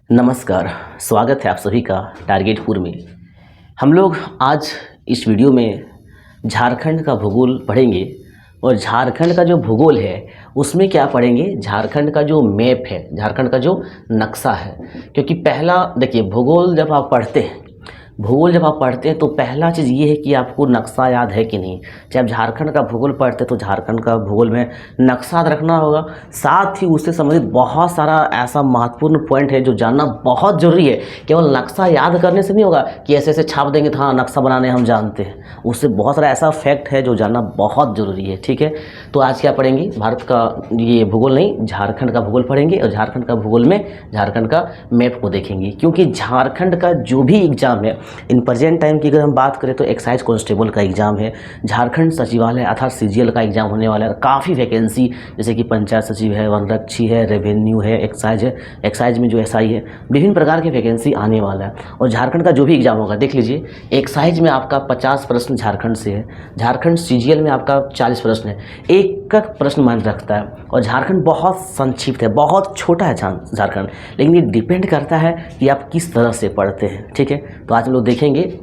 नमस्कार, स्वागत है आप सभी का टारगेट पुर में। हम लोग आज इस वीडियो में झारखंड का भूगोल पढ़ेंगे और झारखंड का जो भूगोल है उसमें क्या पढ़ेंगे, झारखंड का जो मैप है, झारखंड का जो नक्शा है। क्योंकि पहला देखिए, भूगोल जब आप पढ़ते हैं तो पहला चीज़ ये है कि आपको नक्शा याद है कि नहीं। चाहे आप झारखंड का भूगोल पढ़ते हैं तो झारखंड का भूगोल में नक्शा याद रखना होगा। साथ ही उससे संबंधित बहुत सारा ऐसा महत्वपूर्ण पॉइंट है जो जानना बहुत ज़रूरी है। केवल नक्शा याद करने से नहीं होगा कि ऐसे ऐसे छाप देंगे तो हाँ नक्शा बनाने हम जानते हैं। उससे बहुत सारा ऐसा फैक्ट है जो जानना बहुत ज़रूरी है। ठीक है, तो आज क्या पढ़ेंगे, भारत का ये भूगोल नहीं, झारखंड का भूगोल पढ़ेंगे और झारखंड का भूगोल में झारखंड का मैप को देखेंगे। क्योंकि झारखंड का जो भी एग्ज़ाम है इन प्रेजेंट टाइम की अगर हम बात करें तो एक्साइज कांस्टेबल का एग्ज़ाम है, झारखंड सचिवालय अर्थात सीजीएल का एग्ज़ाम होने वाला है। काफ़ी वैकेंसी जैसे कि पंचायत सचिव है, वनरक्षी है, रेवेन्यू है, एक्साइज में जो एसआई है, विभिन्न प्रकार के वैकेंसी आने वाला है। और झारखंड का जो भी एग्ज़ाम होगा देख लीजिए, एक्साइज में आपका 50 प्रश्न झारखंड से है, झारखंड सीजीएल में आपका 40 प्रश्न है, एक प्रश्न मान्य रखता है। और झारखंड बहुत संक्षिप्त है, बहुत छोटा है झारखंड, लेकिन ये डिपेंड करता है कि आप किस तरह से पढ़ते हैं। ठीक है, तो आज हम लोग देखेंगे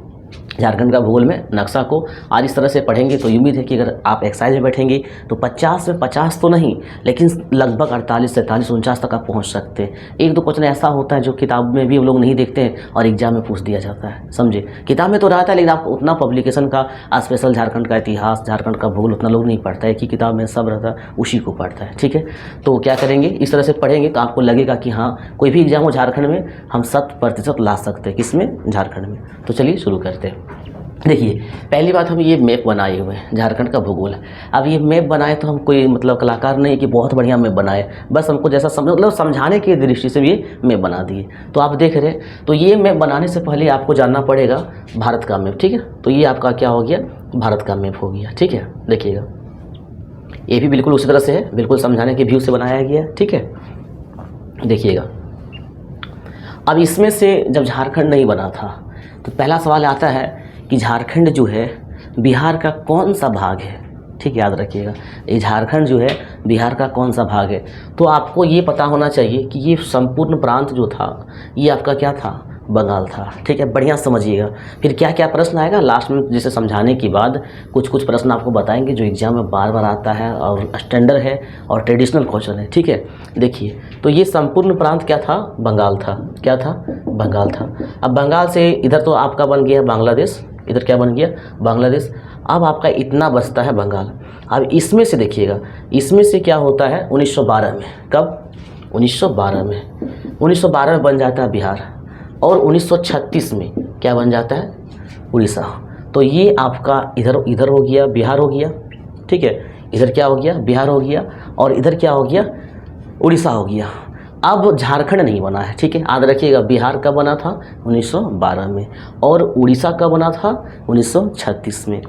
झारखंड का भूगोल में नक्शा को। आज इस तरह से पढ़ेंगे तो उम्मीद है कि अगर आप एक्साइज में बैठेंगे तो 50 में 50 तो नहीं, लेकिन लगभग 48 से 49 तक आप पहुंच सकते हैं। एक दो क्वेश्चन ऐसा होता है जो किताब में भी हम लोग नहीं देखते हैं और एग्जाम में पूछ दिया जाता है, समझे। किताब में तो रहता है लेकिन आप उतना पब्लिकेशन का स्पेशल झारखंड का इतिहास, झारखंड का भूगोल उतना लोग नहीं पढ़ता है कि किताब में सब रहता है उसी को पढ़ता है। ठीक है, तो क्या करेंगे, इस तरह से पढ़ेंगे तो आपको लगेगा कि हाँ कोई भी एग्जाम हो झारखंड में हम 100% ला सकते हैं। किसमें, झारखंड में। तो चलिए शुरू करते हैं। देखिए, पहली बात हम ये मैप बनाए हुए हैं, झारखंड का भूगोल। अब ये मैप बनाए तो हम कोई मतलब कलाकार नहीं कि बहुत बढ़िया मैप बनाए, बस हमको जैसा मतलब समझाने की दृष्टि से ये मैप बना दिए। तो आप देख रहे हैं, तो ये मैप बनाने से पहले आपको जानना पड़ेगा भारत का मैप। ठीक है, तो ये आपका क्या हो गया, भारत का मैप हो गया। ठीक है, देखिएगा ये भी बिल्कुल उसी तरह से है, बिल्कुल समझाने के व्यू से बनाया गया है। ठीक है, देखिएगा अब इसमें से जब झारखंड नहीं बना था तो पहला सवाल आता है कि झारखंड जो है बिहार का कौन सा भाग है। ठीक, याद रखिएगा, ये झारखंड जो है बिहार का कौन सा भाग है। तो आपको ये पता होना चाहिए कि ये संपूर्ण प्रांत जो था ये आपका क्या था, बंगाल था। ठीक है, बढ़िया समझिएगा। फिर क्या क्या प्रश्न आएगा लास्ट में, जैसे समझाने के बाद कुछ कुछ प्रश्न आपको बताएंगे जो एग्जाम में बार बार आता है और स्टैंडर्ड है और ट्रेडिशनल क्वेश्चन है। ठीक है, देखिए तो ये संपूर्ण प्रांत क्या था, बंगाल था। क्या था, बंगाल था। अब बंगाल से इधर तो आपका बन गया बांग्लादेश, इधर क्या बन गया, बांग्लादेश। अब आपका इतना बचता है बंगाल। अब इसमें से देखिएगा, इसमें से क्या होता है 1912 में, कब, 1912 में बन जाता है बिहार और 1936 में क्या बन जाता है, उड़ीसा। तो ये आपका इधर हो गया बिहार हो गया। ठीक है, इधर क्या हो गया, बिहार हो गया और इधर क्या हो गया, उड़ीसा हो गया। अब झारखंड नहीं बना है। ठीक है, याद रखिएगा, बिहार कब बना था, 1912 में, और उड़ीसा कब बना था, 1936 में।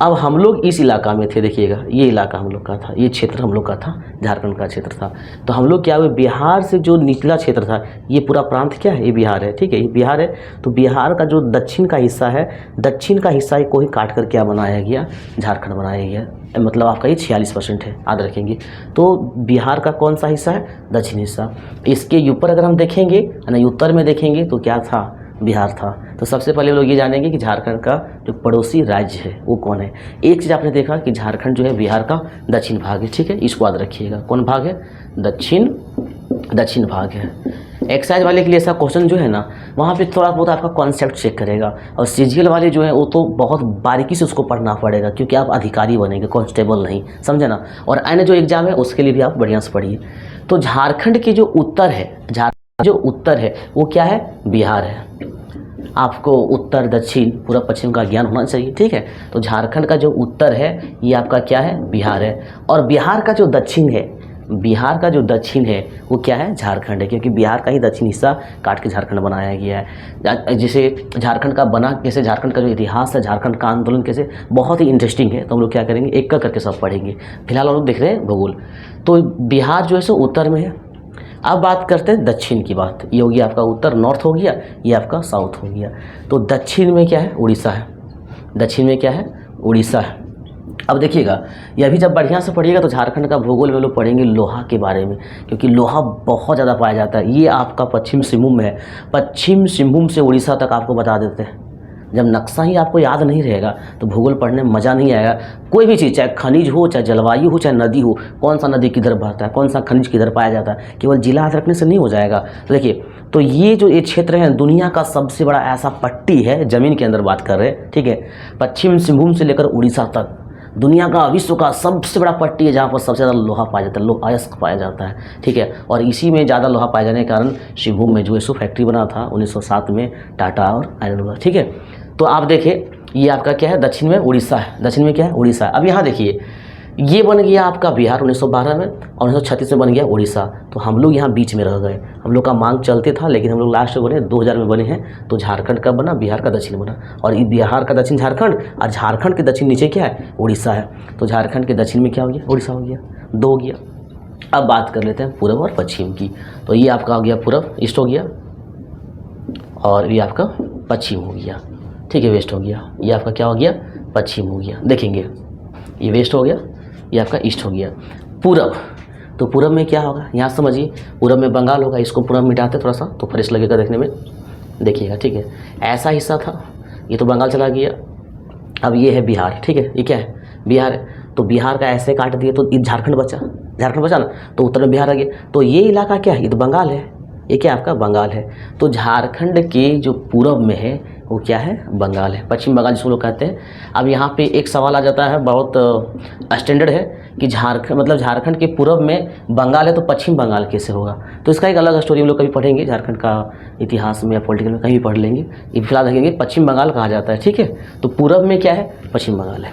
अब हम लोग इस इलाका में थे, देखिएगा ये इलाका हम लोग का था, ये क्षेत्र हम लोग का था, झारखंड का क्षेत्र था। तो हम लोग क्या हुए, बिहार से जो निचला क्षेत्र था, ये पूरा प्रांत क्या है, ये बिहार है। ठीक है, ये बिहार है। तो बिहार का जो दक्षिण का हिस्सा है, दक्षिण का हिस्सा को ही काट कर क्या बनाया गया, झारखंड बनाया गया। मतलब आपका ये 46% है, याद रखेंगे। तो बिहार का कौन सा हिस्सा है, दक्षिण हिस्सा। इसके ऊपर अगर हम देखेंगे ना, उत्तर में देखेंगे तो क्या था, बिहार था। तो सबसे पहले लोग ये जानेंगे कि झारखंड का जो पड़ोसी राज्य है वो कौन है। एक चीज़ आपने देखा कि झारखंड जो है बिहार का दक्षिण भाग है। ठीक है, इसको याद रखिएगा, कौन भाग है, दक्षिण भाग है। एक्साइज वाले के लिए ऐसा क्वेश्चन जो है ना, वहाँ पे थोड़ा बहुत आपका कॉन्सेप्ट चेक करेगा, और सीजीएल वाले जो है वो तो बहुत बारीकी से उसको पढ़ना पड़ेगा क्योंकि आप अधिकारी बनेंगे, कांस्टेबल नहीं, समझे ना। और अन्य जो एग्जाम है उसके लिए भी आप बढ़िया से पढ़िए। तो झारखंड के जो उत्तर है, जो उत्तर है वो क्या है, बिहार है। आपको उत्तर दक्षिण पूरा पश्चिम का ज्ञान होना चाहिए। ठीक है, तो झारखंड का जो उत्तर है ये आपका क्या है, बिहार है। और बिहार का जो दक्षिण है, बिहार का जो दक्षिण है वो क्या है, झारखंड है। क्योंकि बिहार का ही दक्षिण हिस्सा काट के झारखंड बनाया गया है। जैसे झारखंड का बना कैसे, झारखंड का जो इतिहास है, झारखंड का आंदोलन कैसे, बहुत ही इंटरेस्टिंग है। तो हम लोग क्या करेंगे, एक करके सब पढ़ेंगे। फिलहाल हम लोग देख रहे हैं भूगोल। तो बिहार जो है सो उत्तर में है। अब बात करते हैं दक्षिण की बात, ये हो गया आपका उत्तर, नॉर्थ हो गया, ये आपका साउथ हो गया। तो दक्षिण में क्या है, उड़ीसा है। दक्षिण में क्या है, उड़ीसा है। अब देखिएगा, ये अभी जब बढ़िया से पढ़िएगा तो झारखंड का भूगोल में लोग पढ़ेंगे लोहा के बारे में, क्योंकि लोहा बहुत ज़्यादा पाया जाता है। ये आपका पश्चिम सिंहभूम में है, पश्चिम सिंहभूम से उड़ीसा तक आपको बता देते हैं। जब नक्शा ही आपको याद नहीं रहेगा तो भूगोल पढ़ने में मज़ा नहीं आएगा। कोई भी चीज़, चाहे खनिज हो, चाहे जलवायु हो, चाहे नदी हो, कौन सा नदी किधर बहता है, कौन सा खनिज किधर पाया जाता है, केवल जिला याद रखने से नहीं हो जाएगा। तो देखिए, तो ये जो ये क्षेत्र है दुनिया का सबसे बड़ा ऐसा पट्टी है, ज़मीन के अंदर बात कर रहे हैं, ठीक है। पश्चिम सिंहभूम से लेकर उड़ीसा तक दुनिया का, विश्व का सबसे बड़ा पट्टी है जहाँ पर सबसे ज़्यादा लोहा पाया जाता है, लोहा अयस्क पाया जाता है, ठीक है। और इसी में ज़्यादा लोहा पाए जाने के कारण सिंहभूम में जो एसो फैक्ट्री बना था 1907 में, टाटा और आयरन ओर, ठीक है। तो आप देखिए, ये आपका क्या है, दक्षिण में उड़ीसा है, दक्षिण में क्या है, उड़ीसा है। अब यहाँ देखिए, ये बन गया आपका बिहार 1912 में, और 1936 में बन गया उड़ीसा। तो हम लोग यहाँ बीच में रह गए, हम लोग का मांग चलते था, लेकिन हम लोग लास्ट में बने 2000 में बने हैं। तो झारखंड का बना, बिहार का दक्षिण बना, और ये बिहार का दक्षिण झारखंड, और झारखंड के दक्षिण नीचे क्या है, उड़ीसा है। तो झारखंड के दक्षिण में क्या हो गया, उड़ीसा हो गया, 2 हो गया। अब बात कर लेते हैं पूर्व और पश्चिम की। तो ये आपका हो गया पूर्व, ईस्ट हो गया, और ये आपका पश्चिम हो गया, ठीक है, वेस्ट हो गया। ये आपका क्या हो गया, पश्चिम हो गया। देखेंगे, ये वेस्ट हो गया, ये आपका ईस्ट हो गया। पूरब, तो पूरब में क्या होगा, यहाँ समझिए, पूरब में बंगाल होगा। इसको पूरब मिटाते थोड़ा सा तो फ्रेश लगेगा देखने में, देखिएगा, ठीक है। ऐसा हिस्सा था, ये तो बंगाल चला गया। अब ये है बिहार, ठीक है, ये क्या है, बिहार है। तो बिहार का ऐसे काट दिए तो ये झारखंड बचा, झारखंड बचा ना, तो उत्तर में बिहार आ गया। तो ये इलाका क्या है, ये तो बंगाल है, ये क्या आपका बंगाल है। तो झारखंड के जो पूरब में है वो क्या है, बंगाल है, पश्चिम बंगाल जिसको लोग कहते हैं। अब यहाँ पे एक सवाल आ जाता है, बहुत स्टैंडर्ड है, कि झारखंड मतलब झारखंड के पूरब में बंगाल है तो पश्चिम बंगाल कैसे होगा। तो इसका एक अलग स्टोरी हम लोग कभी पढ़ेंगे, झारखंड का इतिहास में या पॉलिटिकल में कहीं भी पढ़ लेंगे। ये फिलहाल देखेंगे पश्चिम बंगाल कहा जाता है, ठीक है। तो पूरब में क्या है, पश्चिम बंगाल है।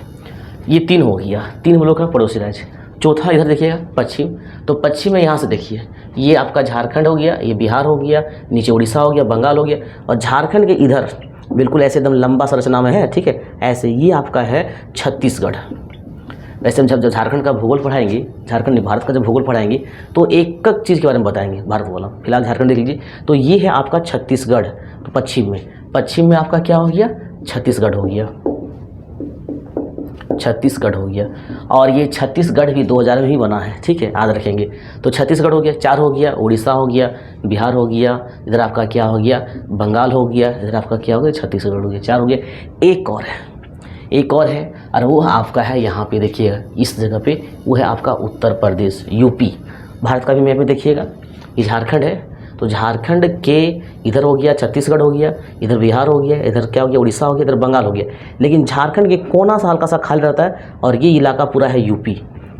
ये 3 हो गया, 3 हम लोग का पड़ोसी राज्य। चौथा इधर देखिएगा पश्चिम, तो पश्चिम में यहाँ से देखिए, ये आपका झारखंड हो गया, ये बिहार हो गया, नीचे उड़ीसा हो गया, बंगाल हो गया, और झारखंड के इधर बिल्कुल ऐसे एकदम लंबा संरचना में है, ठीक है, ऐसे ये आपका है छत्तीसगढ़। वैसे हम जब झारखंड का भूगोल पढ़ाएंगे, झारखंड भारत का जब भूगोल पढ़ाएंगे तो एक एक चीज़ के बारे में बताएंगे भारत वाला। फिलहाल झारखंड देख लीजिए, तो ये है आपका छत्तीसगढ़। तो पश्चिम में आपका क्या हो गया, छत्तीसगढ़ हो गया, छत्तीसगढ़ हो गया। और ये छत्तीसगढ़ भी 2000 में ही बना है, ठीक है, याद रखेंगे। तो छत्तीसगढ़ हो गया, 4 हो गया, उड़ीसा हो गया, बिहार हो गया, इधर आपका क्या हो गया, बंगाल हो गया, इधर आपका क्या हो गया, छत्तीसगढ़ हो गया, 4 हो गया। एक और है, एक और है, और वो आपका है यहाँ पे देखिएगा, इस जगह पे, वो है आपका उत्तर प्रदेश, यूपी। भारत का भी मैप में देखिएगा, ये झारखंड है, तो झारखंड के इधर हो गया छत्तीसगढ़ हो गया, इधर बिहार हो गया, इधर क्या हो गया, उड़ीसा हो गया, इधर बंगाल हो गया। लेकिन झारखंड के कोना सा हल्का सा खाली रहता है, और ये इलाका पूरा है यूपी।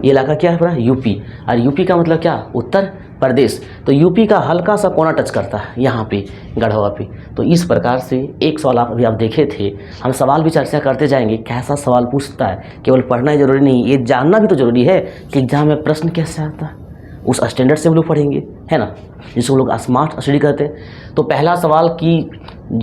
ये इलाका क्या है, पूरा यूपी। और यूपी का मतलब क्या, उत्तर प्रदेश। तो यूपी का हल्का सा कोना टच करता है यहाँ पे, गढ़वा पे। तो इस प्रकार से एक सवाल आप देखे थे, हम सवाल भी चर्चा करते जाएंगे, कैसा सवाल पूछता है। केवल पढ़ना ही जरूरी नहीं, ये जानना भी तो जरूरी है कि एग्जाम में प्रश्न कैसे आता है, उस स्टैंडर्ड से हम लोग पढ़ेंगे, है ना, जिसको लोग स्मार्ट स्टडी कहते हैं। तो पहला सवाल कि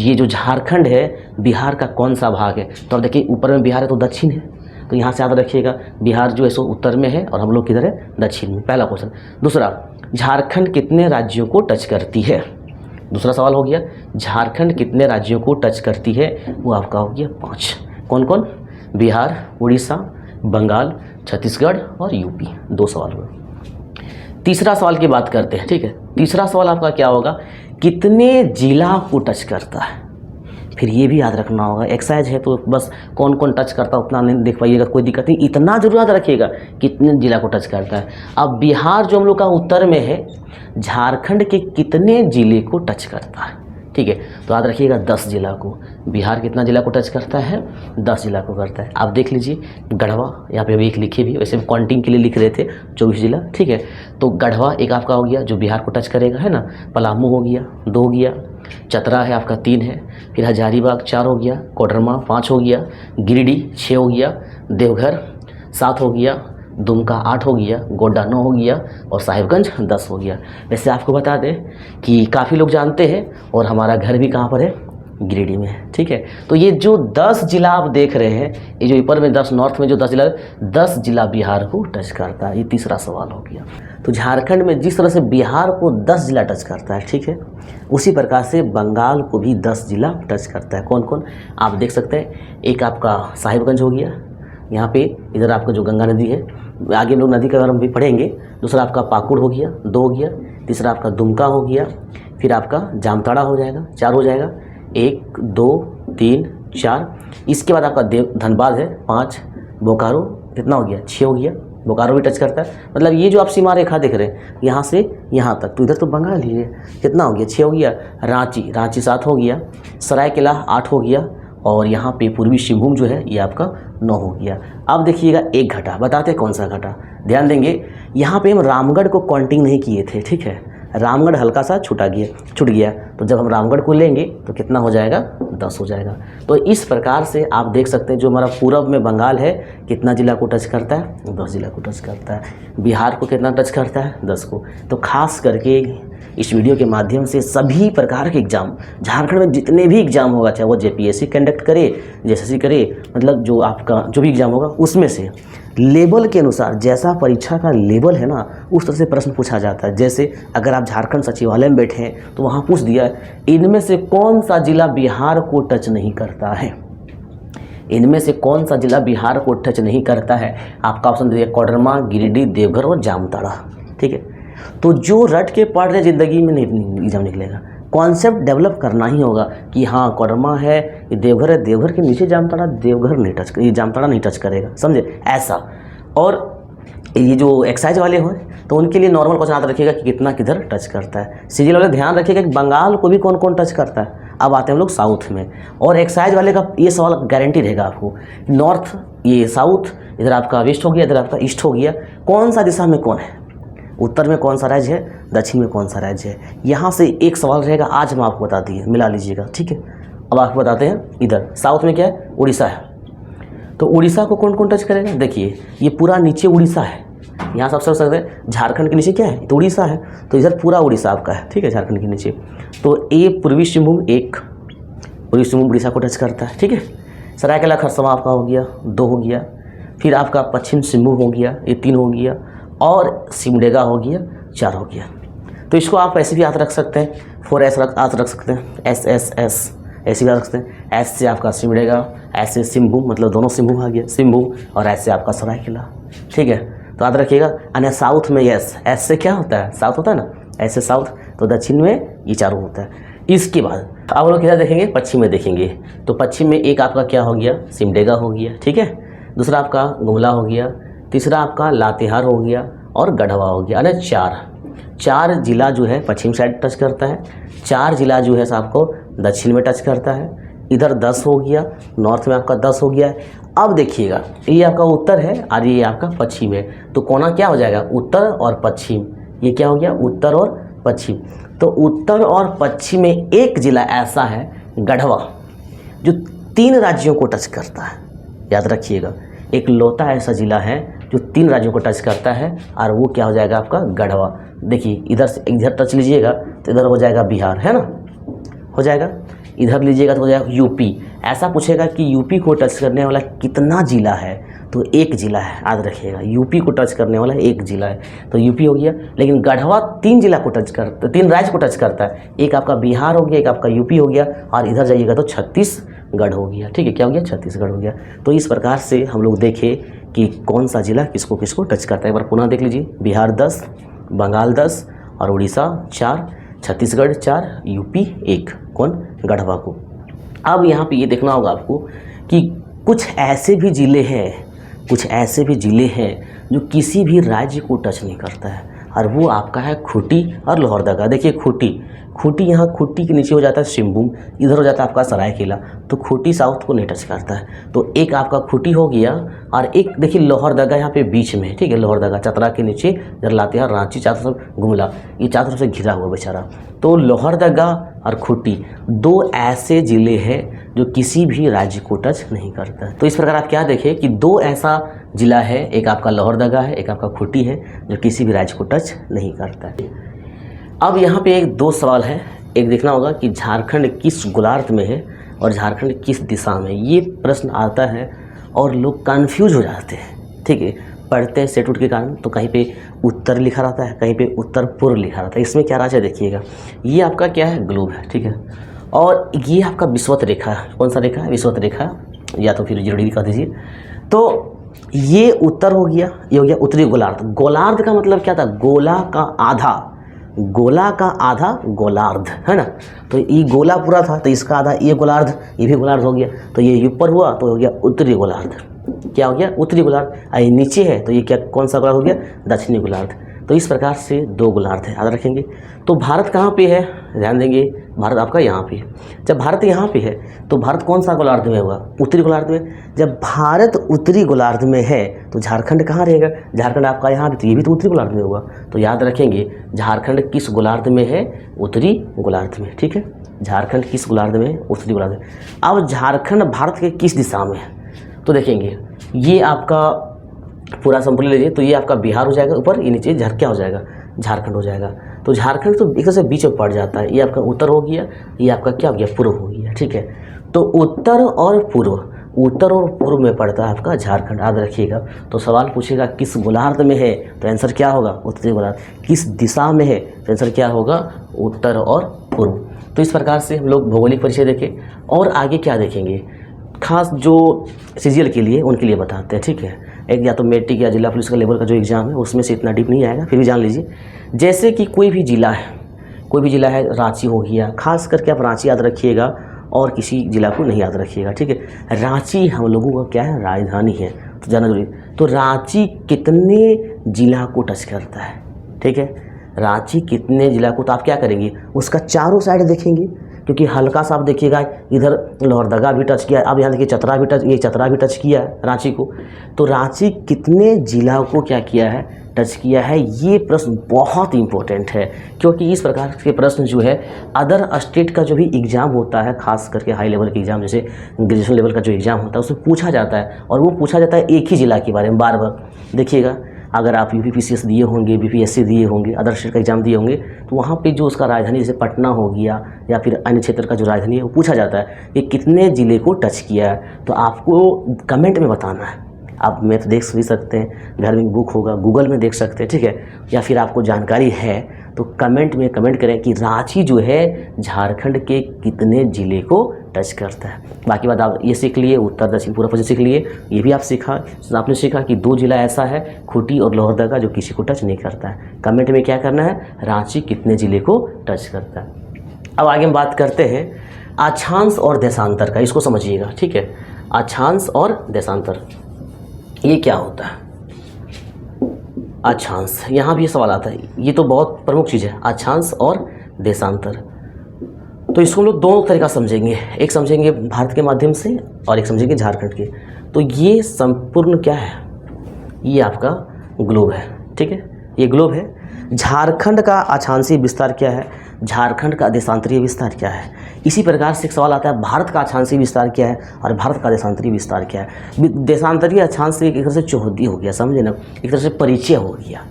ये जो झारखंड है बिहार का कौन सा भाग है। तो अब देखिए, ऊपर में बिहार है तो दक्षिण है, तो यहाँ से याद रखिएगा, बिहार जो है सो उत्तर में है और हम लोग किधर है, दक्षिण में, पहला क्वेश्चन। दूसरा, झारखंड कितने राज्यों को टच करती है। दूसरा सवाल हो गया, झारखंड कितने राज्यों को टच करती है, वो आपका हो गया 5। कौन कौन, बिहार, उड़ीसा, बंगाल, छत्तीसगढ़ और यूपी। 2 सवाल हुए। तीसरा सवाल की बात करते हैं, ठीक है। तीसरा सवाल आपका क्या होगा, कितने जिला को टच करता है। फिर ये भी याद रखना होगा, एक्सरसाइज है तो बस कौन कौन टच करता है उतना नहीं देख पाइएगा, कोई दिक्कत नहीं, इतना जरूर याद रखिएगा कितने जिला को टच करता है। अब बिहार जो हम लोग का उत्तर में है, झारखंड के कितने जिले को टच करता है, ठीक है। तो याद रखिएगा 10 जिला को। बिहार कितना जिला को टच करता है, 10 जिला को करता है। आप देख लीजिए, गढ़वा यहाँ पे अभी एक लिखे भी, वैसे काउंटिंग के लिए लिख रहे थे 24 जिला, ठीक है। तो गढ़वा एक आपका हो गया जो बिहार को टच करेगा, है ना। पलामू हो गया, 2 हो गया। चतरा है आपका 3 है। फिर हजारीबाग 4 हो गया, कोडरमा 5 हो गया, गिरिडीह 6 हो गया, देवघर 7 हो गया, दुमका 8 हो गया, गोड्डा 9 हो गया और साहिबगंज 10 हो गया। वैसे आपको बता दें कि काफ़ी लोग जानते हैं, और हमारा घर भी कहाँ पर है, गिरिडीह में है, ठीक है। तो ये जो 10 जिला आप देख रहे हैं, ये जो ऊपर में 10 नॉर्थ में जो 10 जिला, 10 जिला बिहार को टच करता है। ये तीसरा सवाल हो गया। तो झारखंड में जिस तरह से बिहार को 10 जिला टच करता है, ठीक है, उसी प्रकार से बंगाल को भी 10 जिला टच करता है। कौन कौन, आप देख सकते हैं। एक आपका साहिबगंज हो गया, यहाँ पे इधर आपका जो गंगा नदी है, आगे हम लोग नदी का अगर हम भी पढ़ेंगे। दूसरा आपका पाकुड़ हो गया, 2 हो गया। तीसरा आपका दुमका हो गया, फिर आपका जामताड़ा हो जाएगा, 4 हो जाएगा। 1 2 3 4। इसके बाद आपका धनबाद है, 5। बोकारो कितना हो गया, 6 हो गया। बोकारो भी टच करता है। मतलब ये जो आप सीमा रेखा देख रहे हैं यहाँ से यहाँ तक, तो इधर तो बंगाल ही है। कितना हो गया, 6 हो गया। रांची 7 हो गया। सरायकेला 8 हो गया। और यहाँ पे पूर्वी सिंहभूम जो है ये आपका 9 हो गया। अब देखिएगा एक घटा, बताते हैं कौन सा घटा। ध्यान देंगे, यहाँ पे हम रामगढ़ को काउंटिंग नहीं किए थे, ठीक है। रामगढ़ हल्का सा छूट गया। तो जब हम रामगढ़ को लेंगे तो कितना हो जाएगा, 10 हो जाएगा। तो इस प्रकार से आप देख सकते हैं जो हमारा पूरब में बंगाल है कितना जिला को टच करता है, 10 जिला को टच करता है। बिहार को कितना टच करता है, 10 को। तो खास करके इस वीडियो के माध्यम से सभी प्रकार के एग्ज़ाम, झारखंड में जितने भी एग्ज़ाम होगा, चाहे वो जेपीएससी कंडक्ट करे, जेएसएससी करे, मतलब जो आपका जो भी एग्ज़ाम होगा उसमें से लेवल के अनुसार, जैसा परीक्षा का लेवल है ना, उस तरह से प्रश्न पूछा जाता है। जैसे अगर आप झारखंड सचिवालय में बैठे हैं तो वहाँ पूछ दिया इनमें से कौन सा जिला बिहार को टच नहीं करता है, इनमें से कौन सा जिला बिहार को टच नहीं करता है। आपका ऑप्शन दे दिया कोडरमा, गिरिडीह, देवघर और जामताड़ा, ठीक है। तो जो रट के पढ़ रहे ज़िंदगी में नहीं एग्जाम निकलेगा। कॉन्सेप्ट डेवलप करना ही होगा कि हाँ कोडरमा है, ये देवघर है, देवघर के नीचे जामताड़ा, देवघर नहीं टच, ये जामताड़ा नहीं टच करेगा, समझे ऐसा। और ये जो एक्साइज वाले हो तो उनके लिए नॉर्मल क्वेश्चन आता रखिएगा कि कितना किधर टच करता है। सीजीएल वाले ध्यान रखिएगा कि बंगाल को भी कौन कौन टच करता है। अब आते हैं हम लोग साउथ में, और एक्साइज वाले का ये सवाल गारंटी रहेगा आपको। नॉर्थ, ये साउथ, इधर आपका वेस्ट हो गया, इधर आपका ईस्ट हो गया, कौन सा दिशा में कौन है, उत्तर में कौन सा राज्य है, दक्षिण में कौन सा राज्य है। यहाँ से एक सवाल रहेगा, आज हम आपको बता दिए, मिला लीजिएगा, ठीक है। अब आपको बताते हैं, इधर साउथ में क्या है, उड़ीसा है। तो उड़ीसा को कौन कौन टच करेगा, देखिए ये पूरा नीचे उड़ीसा है, यहाँ सब समझ सकते हैं। झारखंड के नीचे क्या है, तो उड़ीसा है, तो इधर पूरा उड़ीसा आपका है, ठीक है, झारखंड के नीचे। तो ये पूर्वी सिंहभूम 1, पूर्वी सिंहभूम उड़ीसा को टच करता है, ठीक है। सरायकेला खरसावां आपका हो गया, 2 हो गया। फिर आपका पश्चिम सिंहभूम हो गया, ये 3 हो गया। और सिमडेगा हो गया, 4 हो गया। तो इसको आप ऐसे भी याद रख सकते हैं, 4S याद रख सकते हैं, SSS ऐसे भी याद रख सकते हैं। एस से आपका सिमडेगा, ऐसे सिंहभूम, मतलब दोनों सिंहभूम आ गया, सिंहभूम, और ऐसे आपका सरायकेला, ठीक है। तो याद रखिएगा। अन्य साउथ में एस से क्या होता है, साउथ होता है ना, ऐसे साउथ। तो दक्षिण में ये चारों होता है। इसके बाद अब लोग किधर देखेंगे, पश्चिम में देखेंगे। तो पश्चिम में एक आपका क्या हो गया, सिमडेगा हो गया, ठीक है। दूसरा आपका गुमला हो गया। तीसरा आपका लातेहार हो गया और गढ़वा हो गया। यानी 4 जिला जो है पश्चिम साइड टच करता है, 4 जिला जो है आपको दक्षिण में टच करता है। इधर 10 हो गया, नॉर्थ में आपका 10 हो गया। अब देखिएगा, ये आपका उत्तर है और ये आपका पश्चिम है। तो कोना क्या हो जाएगा, उत्तर और पश्चिम। ये क्या हो गया, उत्तर और पश्चिम। तो उत्तर और पश्चिम में एक जिला ऐसा है, गढ़वा, जो 3 राज्यों को टच करता है। याद रखिएगा, एक लौता ऐसा जिला है जो 3 राज्यों को टच करता है, और वो क्या हो जाएगा आपका, गढ़वा। देखिए इधर से इधर टच लीजिएगा तो इधर हो जाएगा बिहार, है ना, हो जाएगा। इधर लीजिएगा तो हो जाएगा यूपी। ऐसा पूछेगा कि यूपी को टच करने वाला कितना जिला है, तो 1 जिला है, याद रखिएगा। यूपी को टच करने वाला 1 जिला है, तो यूपी हो गया। लेकिन गढ़वा 3 जिला को टच करता, 3 राज्य को टच करता है। एक आपका बिहार हो गया, एक आपका यूपी हो गया, और इधर जाइएगा तो छत्तीसगढ़ हो गया, ठीक है। क्या हो गया, छत्तीसगढ़ हो गया। तो इस प्रकार से हम लोग देखें कि कौन सा जिला किसको किसको टच करता है। एक बार पुनः देख लीजिए, बिहार 10, बंगाल 10, और उड़ीसा 4, छत्तीसगढ़ 4, यूपी 1, कौन, गढ़वा को। अब यहाँ पे ये देखना होगा आपको कि कुछ ऐसे भी ज़िले हैं जो किसी भी राज्य को टच नहीं करता है, और वो आपका है खूंटी और लोहरदगा। देखिए खूंटी यहाँ खूंटी के नीचे हो जाता है सिंहभूम, इधर हो जाता है आपका सरायकेला। तो खूंटी साउथ को नहीं टच करता है, तो एक आपका खूंटी हो गया, और एक देखिए लोहरदगा यहाँ पे बीच में, ठीक है। लोहरदगा चतरा के नीचे, इधर लातेहार, रांची, चारों तरफ गुमला, ये चारों तरफ से घिरा हुआ बेचारा। तो लोहरदगा और खूंटी 2 ऐसे ज़िले हैं जो किसी भी राज्य को टच नहीं करता। तो इस प्रकार आप क्या देखें कि 2 ऐसा जिला है, एक आपका लोहरदगा है, एक आपका खूंटी है, जो किसी भी राज्य को टच नहीं करता है। अब यहाँ पे 2 सवाल है। एक देखना होगा कि झारखंड किस गोलार्ध में है और झारखंड किस दिशा में। ये प्रश्न आता है और लोग कंफ्यूज हो जाते हैं, ठीक है, पढ़ते हैं सेट उठ के कारण। तो कहीं पे उत्तर लिखा रहता है, कहीं पे उत्तर पूर्व लिखा रहता है। इसमें क्या राज्य देखिएगा, ये आपका क्या है, ग्लोब है, ठीक है। और ये आपका विषुवत रेखा है। कौन सा रेखा है, विषुवत रेखा, या तो फिर जीरो डिग्री कह दीजिए। तो ये उत्तर हो गया, ये हो गया उत्तरी गोलार्ध। गोलार्ध का मतलब क्या था? गोला का आधा, गोला का आधा गोलार्ध, है ना। तो ये गोला पूरा था तो इसका आधा ये गोलार्ध, ये भी गोलार्ध हो गया। तो ये ऊपर हुआ तो हो गया उत्तरी गोलार्ध। क्या हो गया? उत्तरी गोलार्ध। ये नीचे है तो ये क्या, कौन सा गोलार्ध हो गया? दक्षिणी गोलार्ध। तो इस प्रकार से 2 गोलार्ध है, याद रखेंगे। तो भारत कहाँ पे है? ध्यान देंगे, भारत आपका यहाँ पे है। जब भारत यहाँ पे है तो भारत कौन सा गोलार्ध में होगा? उत्तरी गोलार्ध में। जब भारत उत्तरी गोलार्ध में है तो झारखंड कहाँ रहेगा? झारखंड आपका यहाँ भी, तो ये भी तो उत्तरी गोलार्ध में होगा। तो याद रखेंगे झारखंड किस गोलार्ध में है? उत्तरी गोलार्ध में, ठीक है। झारखंड किस गोलार्ध में? उत्तरी गोलार्ध में। अब झारखंड भारत के किस दिशा में है? तो देखेंगे ये आपका पूरा संपूर्ण लीजिए तो ये आपका बिहार हो जाएगा ऊपर, ये नीचे क्या हो जाएगा? झारखंड हो जाएगा। तो झारखंड तो एक तरह से बीच में पड़ जाता है। ये आपका उत्तर हो गया, ये आपका क्या हो गया? पूर्व हो गया, ठीक है। तो उत्तर और पूर्व में पड़ता है आपका झारखंड, याद रखिएगा। तो सवाल पूछेगा किस गोलार्ध में है, तो आंसर क्या होगा? उत्तरी गोलार्ध। किस दिशा में है, तो आंसर क्या होगा? उत्तर और पूर्व। तो इस प्रकार से हम लोग भौगोलिक परिचय देखें और आगे क्या देखेंगे, खास जो सीजीएल के लिए उनके लिए बताते हैं, ठीक है। एक या तो मैट्रिक या जिला पुलिस का लेवल का जो एग्ज़ाम है उसमें से इतना डीप नहीं आएगा, फिर भी जान लीजिए। जैसे कि कोई भी ज़िला है, रांची हो गया, खास करके आप रांची याद रखिएगा और किसी ज़िला को नहीं याद रखिएगा, ठीक है। रांची हम लोगों का क्या है? राजधानी है, तो जानना जरूरी। तो रांची कितने ज़िला को टच करता है, ठीक है। रांची कितने ज़िला को, तो आप क्या करेंगे? उसका चारों साइड देखेंगे, क्योंकि हल्का सा आप देखिएगा इधर लोहरदगा भी टच किया, अब यहाँ देखिए चतरा भी टच किया है रांची को। तो रांची कितने जिला को क्या किया है? टच किया है। ये प्रश्न बहुत इंपॉर्टेंट है, क्योंकि इस प्रकार के प्रश्न जो है अदर स्टेट का जो भी एग्ज़ाम होता है, खास करके हाई लेवल के एग्ज़ाम जैसे ग्रेजुएशन लेवल का जो एग्ज़ाम होता है उसमें पूछा जाता है, और वो पूछा जाता है एक ही ज़िला के बारे में बार बार। देखिएगा अगर आप यूपीपीसीएस दिए होंगे, बीपीएससी दिए होंगे, अदर स्टेट का एग्जाम दिए होंगे, तो वहाँ पे जो उसका राजधानी जैसे पटना हो गया या फिर अन्य क्षेत्र का जो राजधानी है वो पूछा जाता है कि कितने ज़िले को टच किया है। तो आपको कमेंट में बताना है। आप मैथ देख भी सकते हैं, घर में बुक होगा, गूगल में देख सकते हैं, ठीक है। या फिर आपको जानकारी है तो कमेंट में कमेंट करें कि रांची जो है झारखंड के कितने ज़िले को टच करता है। बाकी बात आप ये सीख लिए, उत्तर दक्षिण पूर्व पश्चिम सीख लिए। ये भी आपने सीखा कि 2 जिला ऐसा है, खूंटी और लोहरदगा, जो किसी को टच नहीं करता है। कमेंट में क्या करना है? रांची कितने ज़िले को टच करता है। अब आगे हम बात करते हैं अक्षांश और देशांतर का, इसको समझिएगा, ठीक है। अक्षांश और देशांतर ये क्या होता है? अक्षांश, यहाँ भी ये सवाल आता है, ये तो बहुत प्रमुख चीज़ है, अक्षांश और देशांतर। तो इसको हम लोग 2 तरीका समझेंगे, एक समझेंगे भारत के माध्यम से और एक समझेंगे झारखंड के। तो ये संपूर्ण क्या है? ये आपका ग्लोब है, ठीक है, ये ग्लोब है। झारखंड का अक्षांशीय विस्तार क्या है? झारखंड का देशांतरीय विस्तार क्या है? इसी प्रकार से एक सवाल आता है भारत का अक्षांशीय विस्तार क्या है और भारत का देशांतरीय विस्तार क्या है। देशांतरीय अक्षांश एक तरह से चौहद्दी हो गया, समझे ना, एक तरह से परिचय हो गया।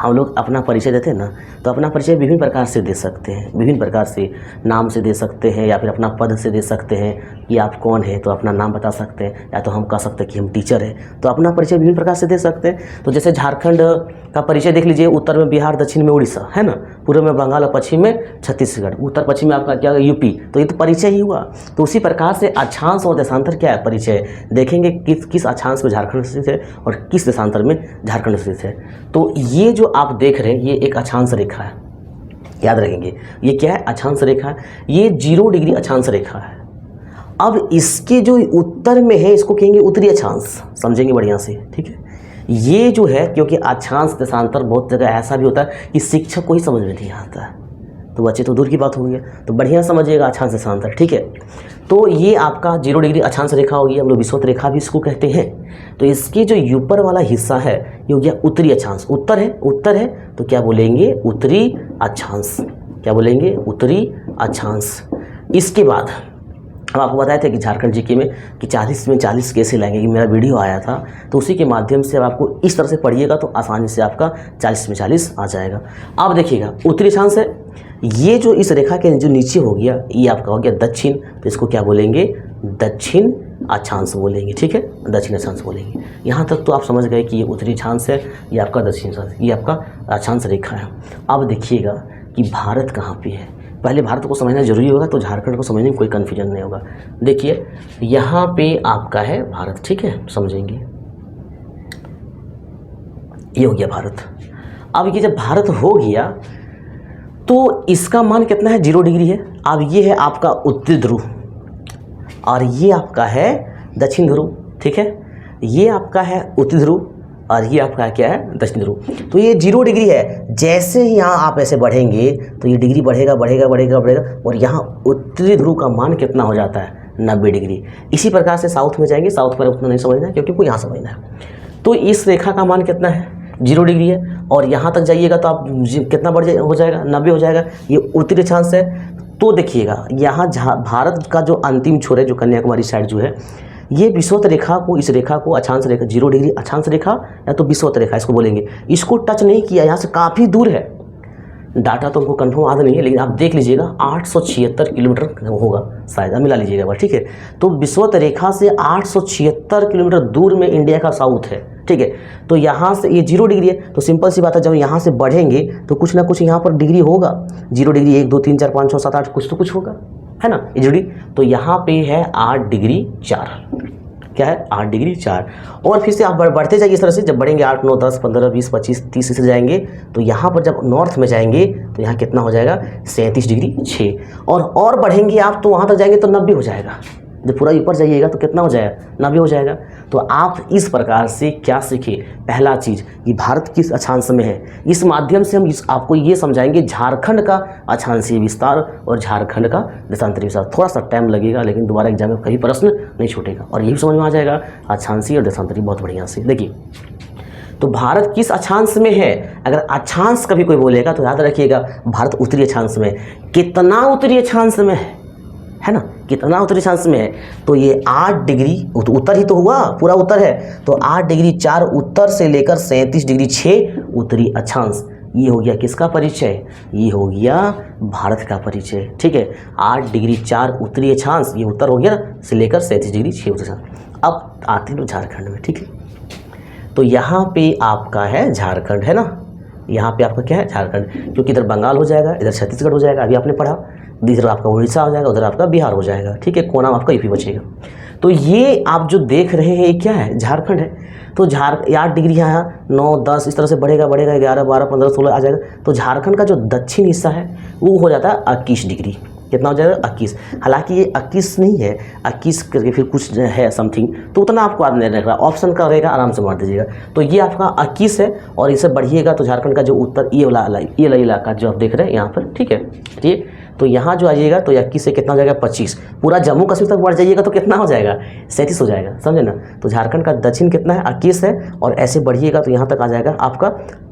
हम लोग अपना परिचय देते हैं ना, तो अपना परिचय विभिन्न प्रकार से दे सकते हैं, विभिन्न प्रकार से नाम से दे सकते हैं या फिर अपना पद से दे सकते हैं कि आप कौन है, तो अपना नाम बता सकते हैं, या तो हम कह सकते हैं कि हम टीचर हैं। तो अपना परिचय विभिन्न प्रकार से दे सकते हैं। तो जैसे झारखंड का परिचय देख लीजिए, उत्तर में बिहार, दक्षिण में उड़ीसा, है ना, पूर्व में बंगाल और पश्चिम में छत्तीसगढ़, उत्तर पश्चिम में आपका क्या यूपी। तो ये तो परिचय ही हुआ। तो उसी प्रकार से अक्षांश और देशांतर क्या है? परिचय। देखेंगे किस अक्षांश में झारखंड स्थित है और किस देशांतर में झारखंड स्थित है। तो ये जो आप देख रहे हैं ये एक अक्षांश रेखा है, याद रखेंगे। ये क्या है? अक्षांश रेखा। ये 0 डिग्री अक्षांश रेखा है। अब इसके जो उत्तर में है इसको कहेंगे उत्तरी अक्षांश, समझेंगे बढ़िया से, ठीक है। ये जो है, क्योंकि अक्षांश देशांतर बहुत जगह ऐसा भी होता है कि शिक्षक को ही समझ में नहीं आता है, तो बच्चे तो दूर की बात हो गई, तो बढ़िया समझिएगा अक्षांश देशांतर, ठीक है। तो ये आपका 0 डिग्री अक्षांश रेखा होगी, हम लोग विषुवत रेखा भी इसको कहते हैं। तो इसके जो ऊपर वाला हिस्सा है ये हो गया उत्तरी अक्षांश। उत्तर है तो क्या बोलेंगे? उत्तरी अक्षांश। क्या बोलेंगे? उत्तरी अक्षांश। इसके बाद हम आपको बताए थे कि झारखंड जीके में कि 40 में 40 कैसे लाएंगे, कि मेरा वीडियो आया था, तो उसी के माध्यम से अब आपको इस तरह से पढ़िएगा तो आसानी से आपका 40 में 40 आ जाएगा। अब देखिएगा उत्तरी अक्षांश है, ये जो इस रेखा के जो नीचे हो गया ये आपका हो गया दक्षिण, तो इसको क्या बोलेंगे? दक्षिण अक्षांश बोलेंगे, ठीक है, दक्षिण अक्षांश बोलेंगे। यहाँ तक तो आप समझ गए कि ये उत्तरी अक्षांश है, ये आपका दक्षिण अक्षांश, ये आपका अक्षांश रेखा है। अब देखिएगा कि भारत कहाँ पे है। पहले भारत को समझना जरूरी होगा, तो झारखंड को समझने में कोई कन्फ्यूजन नहीं होगा। देखिए यहाँ पे आपका है भारत, ठीक है, समझेंगे। ये हो गया भारत। अब ये जब भारत हो गया तो इसका मान कितना है, 0 डिग्री है। अब ये है आपका उत्तरी ध्रुव और ये आपका है दक्षिण ध्रुव, ठीक है। ये आपका है उत्तरी ध्रुव और ये आपका क्या है, दक्षिण ध्रुव। तो ये 0 डिग्री है। जैसे ही यहाँ आप ऐसे बढ़ेंगे तो ये डिग्री बढ़ेगा बढ़ेगा बढ़ेगा बढ़ेगा और यहाँ उत्तरी ध्रुव का मान कितना हो जाता है, 90 डिग्री। इसी प्रकार से साउथ में जाएंगे, साउथ पर उतना नहीं समझना है क्योंकि कोई यहाँ समझना है। तो इस रेखा का मान कितना है, 0 डिग्री है और यहाँ तक जाइएगा तो आप कितना हो जाएगा, 90 हो जाएगा। ये उत्तरी अक्षांश है। तो देखिएगा यहाँ भारत का जो अंतिम छोर है, जो कन्याकुमारी साइड जो है, ये विषुवत रेखा को, इस रेखा को अक्षांश रेखा 0 डिग्री अक्षांश रेखा या तो विषुवत रेखा इसको बोलेंगे, इसको टच नहीं किया, यहाँ से काफ़ी दूर है। डाटा तो हमको कंफर्म याद नहीं है लेकिन आप देख लीजिएगा 876 किलोमीटर होगा शायद, मिला लीजिएगा एक बार, ठीक है। तो विषुवत रेखा से 876 किलोमीटर दूर में इंडिया का साउथ है, ठीक है। तो यहाँ से ये 0 डिग्री है तो सिंपल सी बात है, जब यहाँ से बढ़ेंगे तो कुछ ना कुछ यहाँ पर डिग्री होगा। 0 डिग्री 1 2 3 4 5 6 7 8 कुछ तो कुछ होगा, है ना, ये डिग्री। तो यहाँ पे है 8 डिग्री 4, क्या है, 8 डिग्री 4। और फिर से आप बढ़ते जाइए इस तरह से, जब बढ़ेंगे 8 9 10 15 20 25 30 से जाएंगे तो यहाँ पर जब नॉर्थ में जाएंगे तो यहाँ कितना हो जाएगा, 37 डिग्री 6। और बढ़ेंगे आप तो वहाँ तक जाएंगे तो 90 हो जाएगा। जब पूरा ऊपर जाइएगा तो कितना हो जाएगा, 90 हो जाएगा। तो आप इस प्रकार से क्या सीखे, पहला चीज़ कि भारत किस अक्षांश में है, इस माध्यम से हम आपको ये समझाएंगे झारखंड का अक्षांशीय विस्तार और झारखंड का देशांतरीय विस्तार। थोड़ा सा टाइम लगेगा लेकिन दोबारा एग्जाम में कहीं प्रश्न नहीं छूटेगा और यही समझ में आ जाएगा अक्षांशीय और देशांतरीय बहुत बढ़िया से। देखिए तो भारत किस अक्षांश में है, अगर अक्षांश कभी कोई बोलेगा तो याद रखिएगा भारत उत्तरी अक्षांश में। कितना उत्तरी अक्षांश में है ना, कितना उत्तरी अक्षांश में है, तो ये 8 डिग्री उत्तर ही तो हुआ, पूरा उत्तर है। तो 8 डिग्री 4 उत्तर से लेकर 37 डिग्री 6 उत्तरी अक्षांश। ये हो गया किसका परिचय, ये हो गया भारत का परिचय, ठीक है। 8 डिग्री 4 उत्तरी अक्षांश, ये उत्तर हो गया से लेकर 37 डिग्री 6 उत्तरी अक्षांश। अब आते हैं झारखंड में, ठीक है। तो यहाँ पे आपका है झारखंड, है ना, यहाँ पे आपका क्या है, झारखंड, क्योंकि इधर बंगाल हो जाएगा, इधर छत्तीसगढ़ हो जाएगा, अभी आपने पढ़ा, इधर आपका उड़ीसा हो जाएगा, उधर आपका बिहार हो जाएगा, ठीक है, कोना आपका यूपी बचेगा। तो ये आप जो देख रहे हैं ये क्या है, झारखंड है। तो 8 डिग्री यहाँ 9 10 इस तरह से बढ़ेगा बढ़ेगा 11 12 15 16 आ जाएगा। तो झारखंड का जो दक्षिण हिस्सा है वो हो जाता है 21 डिग्री, कितना हो जाएगा, 21। हालांकि ये 21 नहीं है, 21 करके फिर कुछ है समथिंग, तो उतना आपको याद नहीं रखना, ऑप्शन का रहेगा, आराम से मार दीजिएगा। तो ये आपका 21 है और इसे बढ़िएगा तो झारखंड का जो उत्तर ये वाला इलाका जो आप देख रहे हैं यहाँ पर, ठीक है, ठीक। तो यहाँ जो आइएगा तो 21 से कितना हो जाएगा, 25। पूरा जम्मू कश्मीर तक बढ़ जाइएगा तो कितना हो जाएगा, 37 हो जाएगा, समझे ना। तो झारखंड का दक्षिण कितना है, 21 है और ऐसे बढ़िएगा तो यहाँ तक आ जाएगा आपका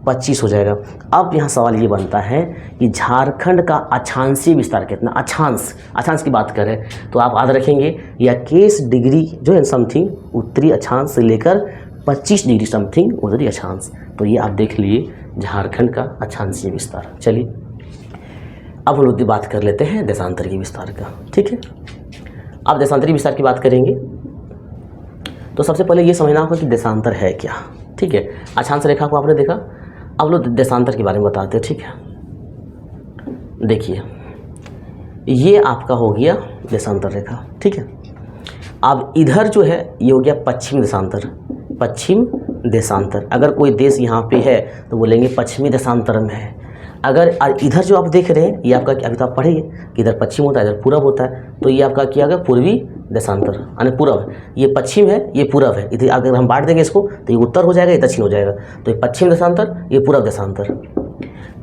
25 हो जाएगा। अब यहाँ सवाल ये बनता है कि झारखंड का अक्षांशीय विस्तार कितना, अक्षांश की बात करें तो आप याद रखेंगे 21 डिग्री जो है समथिंग उत्तरी अक्षांश से लेकर 25 डिग्री समथिंग उत्तरी अक्षांश। तो ये आप देख लिए झारखंड का अक्षांशीय विस्तार। चलिए अब हम लोग बात कर लेते हैं देशांतरीय विस्तार का, ठीक है। अब देशांतरीय विस्तार की बात करेंगे तो सबसे पहले ये समझना होगा कि देशांतर है क्या, ठीक है। अक्षांश रेखा को आपने देखा, अब लोग देशांतर के बारे में बताते हैं, ठीक है। देखिए ये आपका हो गया देशांतर रेखा, ठीक है। अब इधर जो है ये हो गया पश्चिम देशांतर, पश्चिम देशांतर। अगर कोई देश यहाँ पे है तो बोलेंगे पश्चिमी देशांतर में है। अगर इधर जो आप देख रहे हैं ये आपका, अभी तो आप पढ़ेंगे कि इधर पश्चिम होता है इधर पूरब होता है, तो ये आपका क्या होगा, पूर्वी देशांतर यानी पूरब। ये पश्चिम है ये पूरब है, इधर अगर हम बांट देंगे इसको तो ये उत्तर हो जाएगा ये दक्षिण हो जाएगा। तो ये पश्चिम देशांतर ये पूरब देशांतर।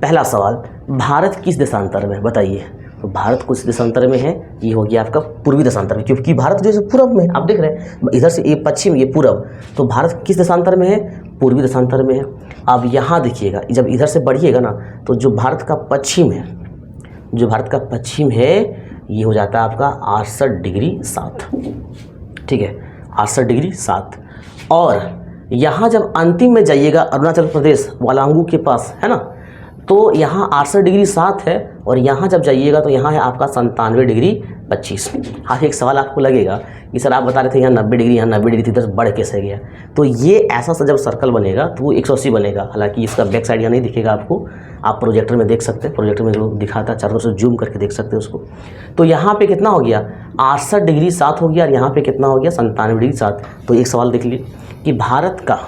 पहला सवाल, भारत किस देशांतर में, बताइए। तो भारत कुछ देशांतर में है, ये हो गया आपका पूर्वी देशांतर में, क्योंकि भारत जो है पूरब में, आप देख रहे हैं इधर से ये पश्चिम ये पूरब। तो भारत किस देशांतर में है, पूर्वी देशांतर में है। अब यहाँ देखिएगा जब इधर से बढ़िएगा ना तो जो भारत का पश्चिम है, जो भारत का पश्चिम है ये हो जाता है आपका 68 डिग्री 7, ठीक है, 68 डिग्री 7। और यहाँ जब अंतिम में जाइएगा अरुणाचल प्रदेश वालांगू के पास, है ना, तो यहाँ 68 डिग्री 7 है और यहाँ जब जाइएगा तो यहाँ है आपका 97 डिग्री 25। हाँ, एक सवाल आपको लगेगा कि सर आप बता रहे थे यहाँ 90 डिग्री, यहाँ 90 डिग्री थी, इधर बढ़ कैसे गया। तो ये ऐसा सा जब सर्कल बनेगा तो वो 180 बनेगा। हालांकि इसका बैक साइड यहाँ नहीं दिखेगा आपको, आप प्रोजेक्टर में देख सकते हैं, प्रोजेक्टर में जो दिखाता है चारों तरफ से जूम करके देख सकते हैं उसको। तो यहाँ पे कितना हो गया, 68 डिग्री 7 हो गया और यहाँ पे कितना हो गया, 97 डिग्री 7। तो एक सवाल देख लीजिए कि भारत का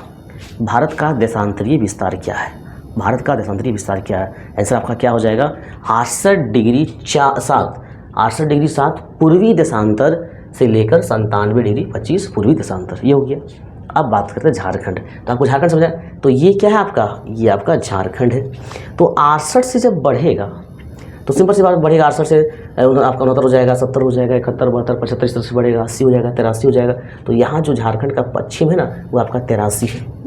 भारत का देशांतरीय विस्तार क्या है? भारत का देशांतरीय विस्तार क्या है? आंसर आपका क्या हो जाएगा? 68 डिग्री 7 पूर्वी देशांतर से लेकर 97 डिग्री 25 पूर्वी देशांतर, ये हो गया। अब बात करते हैं झारखंड। तो आपको झारखंड समझ आया? तो ये क्या है आपका? ये आपका झारखंड है। तो 68 से जब बढ़ेगा तो सिंपल सी बात, बढ़ेगा 68 से आपका 69 हो जाएगा, 70 हो जाएगा, 71, 72, 75, इस तरह से बढ़ेगा, 80 हो जाएगा, 83 हो जाएगा। तो यहाँ जो झारखंड का पश्चिम है ना, वो आपका 83 है।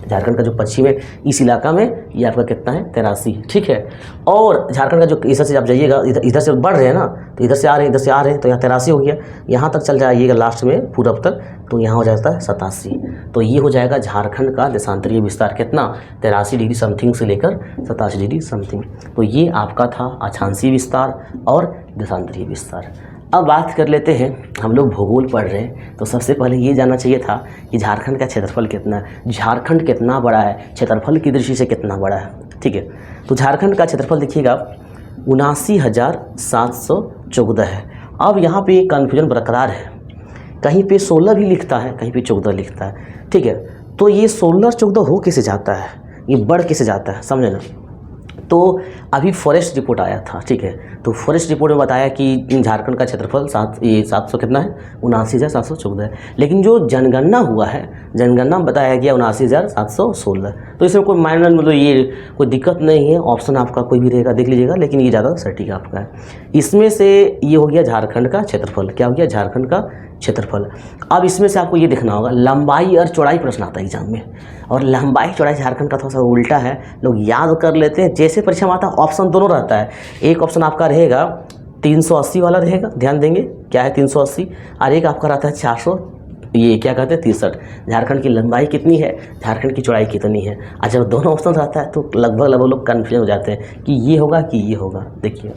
झारखंड का जो पश्चिम है इस इलाका में, ये आपका कितना है? 83, ठीक है। और झारखंड का जो इधर से आप जाइएगा, इधर से बढ़ रहे हैं ना, तो इधर से आ रहे हैं, इधर से आ रहे हैं, तो यहाँ 83 हो गया। यहाँ तक चल जाइएगा लास्ट में पूरब तक, तो यहाँ हो जाता है 87। तो ये हो जाएगा झारखंड का देशांतरीय विस्तार कितना? 83 डिग्री समथिंग से लेकर 87 डिग्री समथिंग। तो ये आपका था अक्षांशीय विस्तार और देशांतरीय विस्तार। अब बात कर लेते हैं, हम लोग भूगोल पढ़ रहे हैं, तो सबसे पहले ये जानना चाहिए था कि झारखंड का क्षेत्रफल कितना है, झारखंड कितना बड़ा है, क्षेत्रफल की दृष्टि से कितना बड़ा है, ठीक है। तो झारखंड का क्षेत्रफल देखिएगा 79,714 है। अब यहाँ पे एक कन्फ्यूजन बरकरार है, कहीं पे 16 भी लिखता है, कहीं पे 14 लिखता है, ठीक है। तो ये 16-14 हो कैसे जाता है, ये बढ़ कैसे जाता है, समझे ना। तो अभी फॉरेस्ट रिपोर्ट आया था, ठीक है। तो फॉरेस्ट रिपोर्ट में बताया कि झारखंड का क्षेत्रफल 700 कितना है? 79,714 है। लेकिन जो जनगणना हुआ है, जनगणना में बताया गया 79,716। तो इसमें कोई माइनर मतलब ये कोई दिक्कत नहीं है, ऑप्शन आपका कोई भी रहेगा देख लीजिएगा, लेकिन ये ज़्यादा सटीक आपका है। इसमें से ये हो गया झारखंड का क्षेत्रफल, क्या हो गया? झारखंड का क्षेत्रफल। अब इसमें से आपको ये देखना होगा, लंबाई और चौड़ाई प्रश्न आता है एग्जाम में, और लंबाई चौड़ाई झारखंड का थोड़ा सा उल्टा है, लोग याद कर लेते हैं। जैसे परीक्षा में आता है ऑप्शन दोनों रहता है, एक ऑप्शन आपका रहेगा 380 वाला रहेगा, ध्यान देंगे क्या है 380, और एक आपका रहता है 400, ये क्या कहते हैं 63। झारखंड की लंबाई कितनी है, झारखंड की चौड़ाई कितनी है। और जब दोनों ऑप्शन रहता है तो लगभग लोग कन्फ्यूजन हो जाते हैं कि ये होगा कि ये होगा। देखिए,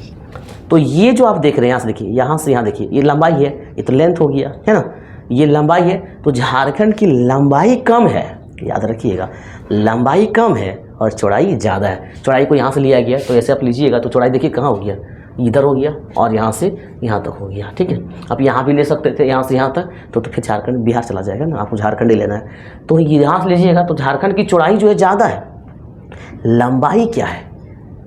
तो ये जो आप देख रहे हैं, यहाँ से देखिए, यहाँ से यहाँ देखिए, ये लंबाई है, ये तो लेंथ हो गया है ना, ये लंबाई है। तो झारखंड की लंबाई कम है, याद रखिएगा, लंबाई कम है और चौड़ाई ज़्यादा है। चौड़ाई को यहाँ से लिया गया, तो ऐसे आप लीजिएगा तो चौड़ाई देखिए कहाँ हो गया, इधर हो गया, और यहाँ से यहाँ तक हो गया, ठीक है। अब यहाँ भी ले सकते थे, यहाँ से यहाँ तक, तो फिर झारखंड बिहार चला जाएगा ना, आपको झारखंड ही लेना है। तो यहाँ से लीजिएगा तो झारखंड की चौड़ाई जो है ज़्यादा है, लंबाई क्या है?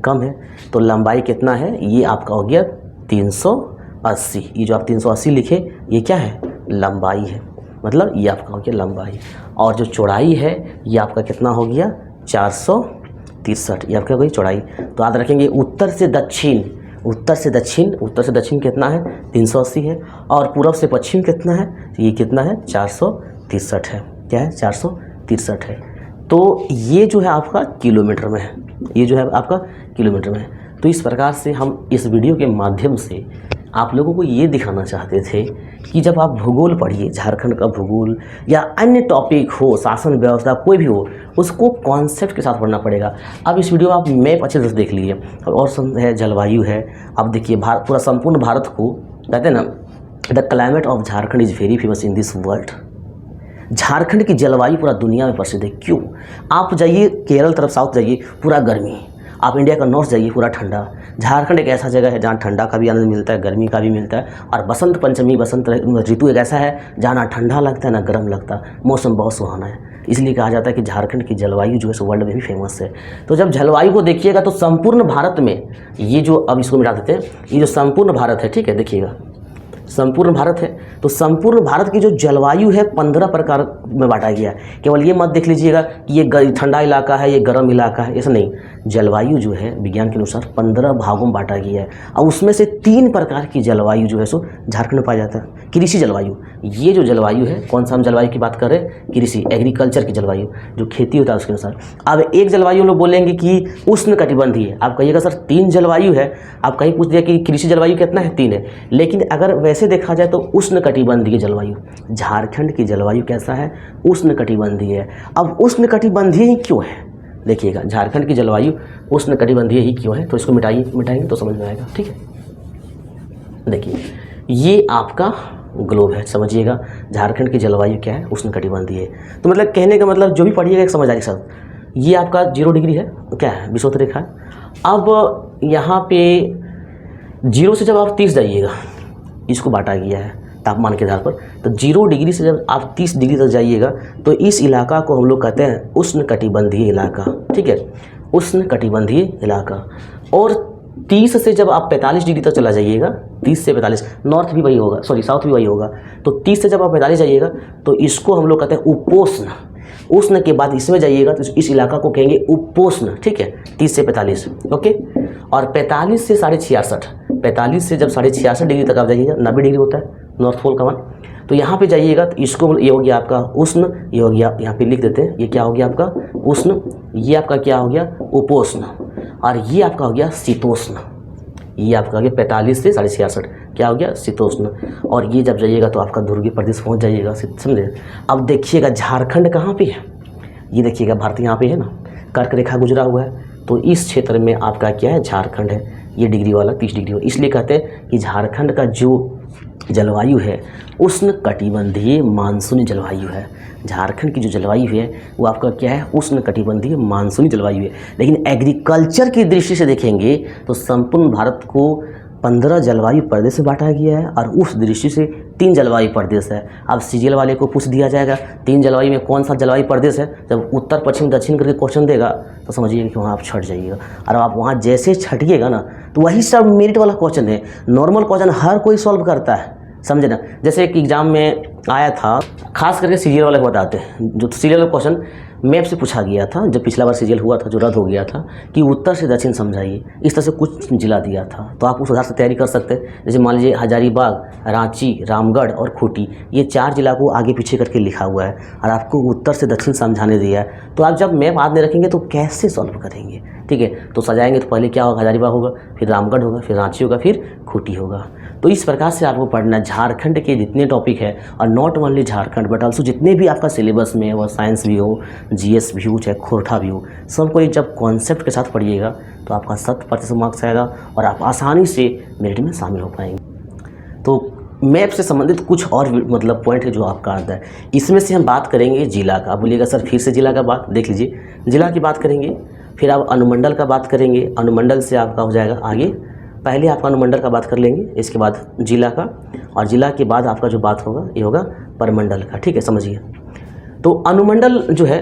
कम है। तो लंबाई कितना है? ये आपका हो गया 380। ये जो आप 380 लिखे, ये क्या है? लंबाई है, मतलब ये आपका हो गया लंबाई। और जो चौड़ाई है ये आपका कितना हो गया? 463, ये आपका हो गई चौड़ाई। तो याद रखेंगे उत्तर से दक्षिण, उत्तर से दक्षिण कितना है? 380 है। और पूरब से पश्चिम कितना है? ये कितना है? 463 है। क्या है? 463 है। तो ये जो है आपका किलोमीटर में है, ये जो है आपका किलोमीटर में है। तो इस प्रकार से हम इस वीडियो के माध्यम से आप लोगों को ये दिखाना चाहते थे कि जब आप भूगोल पढ़िए, झारखंड का भूगोल या अन्य टॉपिक हो, शासन व्यवस्था कोई भी हो, उसको कॉन्सेप्ट के साथ पढ़ना पड़ेगा। अब इस वीडियो में आप मैप अच्छे से देख लीजिए, और है जलवायु है। अब देखिए पूरा संपूर्ण भारत को कहते हैं ना, the climate of Jharkhand is very famous in this world. Jharkhand की जलवायु पूरा दुनिया में प्रसिद्ध है। क्यों? आप जाइए केरल तरफ, साउथ जाइए, पूरा गर्मी। आप इंडिया का नॉर्थ जाइए, पूरा ठंडा। झारखंड एक ऐसा जगह है जहाँ ठंडा का भी आनंद मिलता है, गर्मी का भी मिलता है। और बसंत पंचमी, बसंत ऋतु एक ऐसा है जहाँ ना ठंडा लगता है ना गर्म लगता, मौसम बहुत सुहाना है। इसलिए कहा जाता है कि झारखंड की जलवायु जो है सो वर्ल्ड में भी फेमस है। तो जब जलवायु को देखिएगा तो संपूर्ण भारत में ये जो, अब इसको मिटा देते हैं, ये जो संपूर्ण भारत है, ठीक है, देखिएगा संपूर्ण भारत है, तो संपूर्ण भारत की जो जलवायु है 15 प्रकार में बांटा गया है। केवल ये मत देख लीजिएगा कि ये ठंडा इलाका है, ये गर्म इलाका है, ऐसा नहीं। जलवायु जो है विज्ञान के अनुसार 15 भागों में बांटा गया है, और उसमें से 3 प्रकार की जलवायु जो है सो झारखंड में पाया जाता है। कृषि जलवायु, ये जो जलवायु है, कौन सा हम जलवायु की बात कर रहे हैं? कृषि, एग्रीकल्चर की जलवायु, जो खेती होता है उसके अनुसार। अब एक जलवायु हम लोग बोलेंगे कि उष्णकटिबंधीय है। आप कहिएगा सर 3 जलवायु है, आप कहीं पूछ दिया कि कृषि जलवायु कितना है? 3 है। लेकिन अगर वैसे देखा जाए तो उष्णकटिबंधीय जलवायु, झारखंड की जलवायु कैसा है? उष्णकटिबंधीय है। अब उष्णकटिबंधीय ही क्यों है? देखिएगा, झारखंड की जलवायु उष्णकटिबंधीय ही क्यों है, तो इसको मिटाएंगे तो समझ में आएगा, ठीक है। देखिए, ये आपका ग्लोब है, समझिएगा झारखंड की जलवायु क्या है? उष्णकटिबंधीय है। तो मतलब कहने का मतलब जो भी पढ़िएगा एक समझ आएगा सब। ये आपका 0 डिग्री है, क्या है? विषुवत रेखा है। अब यहाँ पे 0 से जब आप 30 जाइएगा, इसको बांटा गया है। तापमान के आधार पर। तो 0 डिग्री से जब आप 30 डिग्री तक जाइएगा तो इस इलाका को हम लोग कहते हैं उष्णकटिबंधीय इलाका, ठीक है, उष्णकटिबंधीय इलाका। और 30 से जब आप 45 डिग्री तक चला जाइएगा, 30 से 45, नॉर्थ भी वही होगा, सॉरी साउथ भी वही होगा, तो 30 से जब आप 45 जाइएगा तो इसको हम लोग कहते हैं उपोष्ण। उष्ण के बाद इसमें जाइएगा तो इस इलाका को कहेंगे उपोष्ण, ठीक है, 30 से 45, ओके। और 45 से 66.5, 45 से जब 66.5 डिग्री तक आप जाइएगा, 90 डिग्री होता है नॉर्थ पोल का मान, तो यहाँ पे जाइएगा तो इसको, ये हो गया आपका उष्ण, ये हो गया, यहाँ पे लिख देते हैं, ये क्या हो गया आपका उष्ण, ये आपका क्या हो गया उपोष्ण, और ये आपका हो गया शीतोष्ण। ये आपका हो गया 45 से 66.5 क्या हो गया शीतोष्ण। और ये जब जाइएगा तो आपका ध्रुवीय प्रदेश पहुँच जाइएगा, समझे। अब देखिएगा झारखंड कहाँ पे है, ये देखिएगा भारत यहाँ पे है ना, कर्क रेखा गुजरा हुआ है, तो इस क्षेत्र में आपका क्या है झारखंड है, ये डिग्री वाला 30 डिग्री वाला। इसलिए कहते हैं कि झारखंड का जो जलवायु है उष्णकटिबंधीय मानसूनी जलवायु है। झारखंड की जो जलवायु है वो आपका क्या है उष्णकटिबंधीय मानसूनी जलवायु है। लेकिन एग्रीकल्चर की दृष्टि से देखेंगे तो संपूर्ण भारत को 15 जलवायु प्रदेश से बांटा गया है और उस दृष्टि से 3 जलवायु प्रदेश है। अब सीजीएल वाले को पूछ दिया जाएगा 3 जलवायु में कौन सा जलवायु प्रदेश है, जब उत्तर पश्चिम दक्षिण करके क्वेश्चन देगा तो समझिएगा कि वहाँ आप छट जाइएगा। और आप वहाँ जैसे छटिएगा ना तो वही सब मेरिट वाला क्वेश्चन है, नॉर्मल क्वेश्चन हर कोई सॉल्व करता है, समझे ना। जैसे एक एग्जाम में आया था, खास करके सीजीएल वाले को बताते हैं, जो सीजीएल वाला क्वेश्चन मैप से पूछा गया था, जब पिछला बार सीजीएल हुआ था जो रद्द हो गया था, कि उत्तर से दक्षिण समझाइए, इस तरह से कुछ जिला दिया था। तो आप उस आधार से तैयारी कर सकते हैं। जैसे मान लीजिए हजारीबाग, रांची, रामगढ़ और खूंटी, ये 4 जिला को आगे पीछे करके लिखा हुआ है और आपको उत्तर से दक्षिण समझाने दिया है। तो आप जब मैप हाथ में रखेंगे तो कैसे सॉल्व करेंगे, ठीक है। तो सजाएंगे तो पहले क्या होगा हजारीबाग होगा, फिर रामगढ़ होगा, फिर रांची होगा, फिर खूंटी होगा। तो इस प्रकार से आपको पढ़ना झारखंड के जितने टॉपिक है, और not only Jharkhand but also जितने भी आपका सिलेबस में है, वो साइंस भी हो, जीएस भी हो, चाहे खोरठा भी हो, सबको एक जब कॉन्सेप्ट के साथ पढ़िएगा तो आपका 100% मार्क्स आएगा और आप आसानी से मेरिट में शामिल हो पाएंगे। तो मैप से संबंधित कुछ और मतलब पॉइंट है जो आपका आता है, इसमें से हम बात करेंगे जिला का। बोलिएगा सर फिर से जिला का बात, देख लीजिए जिला की बात करेंगे, फिर आप अनुमंडल का बात करेंगे, अनुमंडल से आपका हो जाएगा आगे, पहले आपका अनुमंडल का बात कर लेंगे, इसके बाद जिला का, और जिला के बाद आपका जो बात होगा ये होगा परमंडल का, ठीक है, समझिए। तो अनुमंडल जो है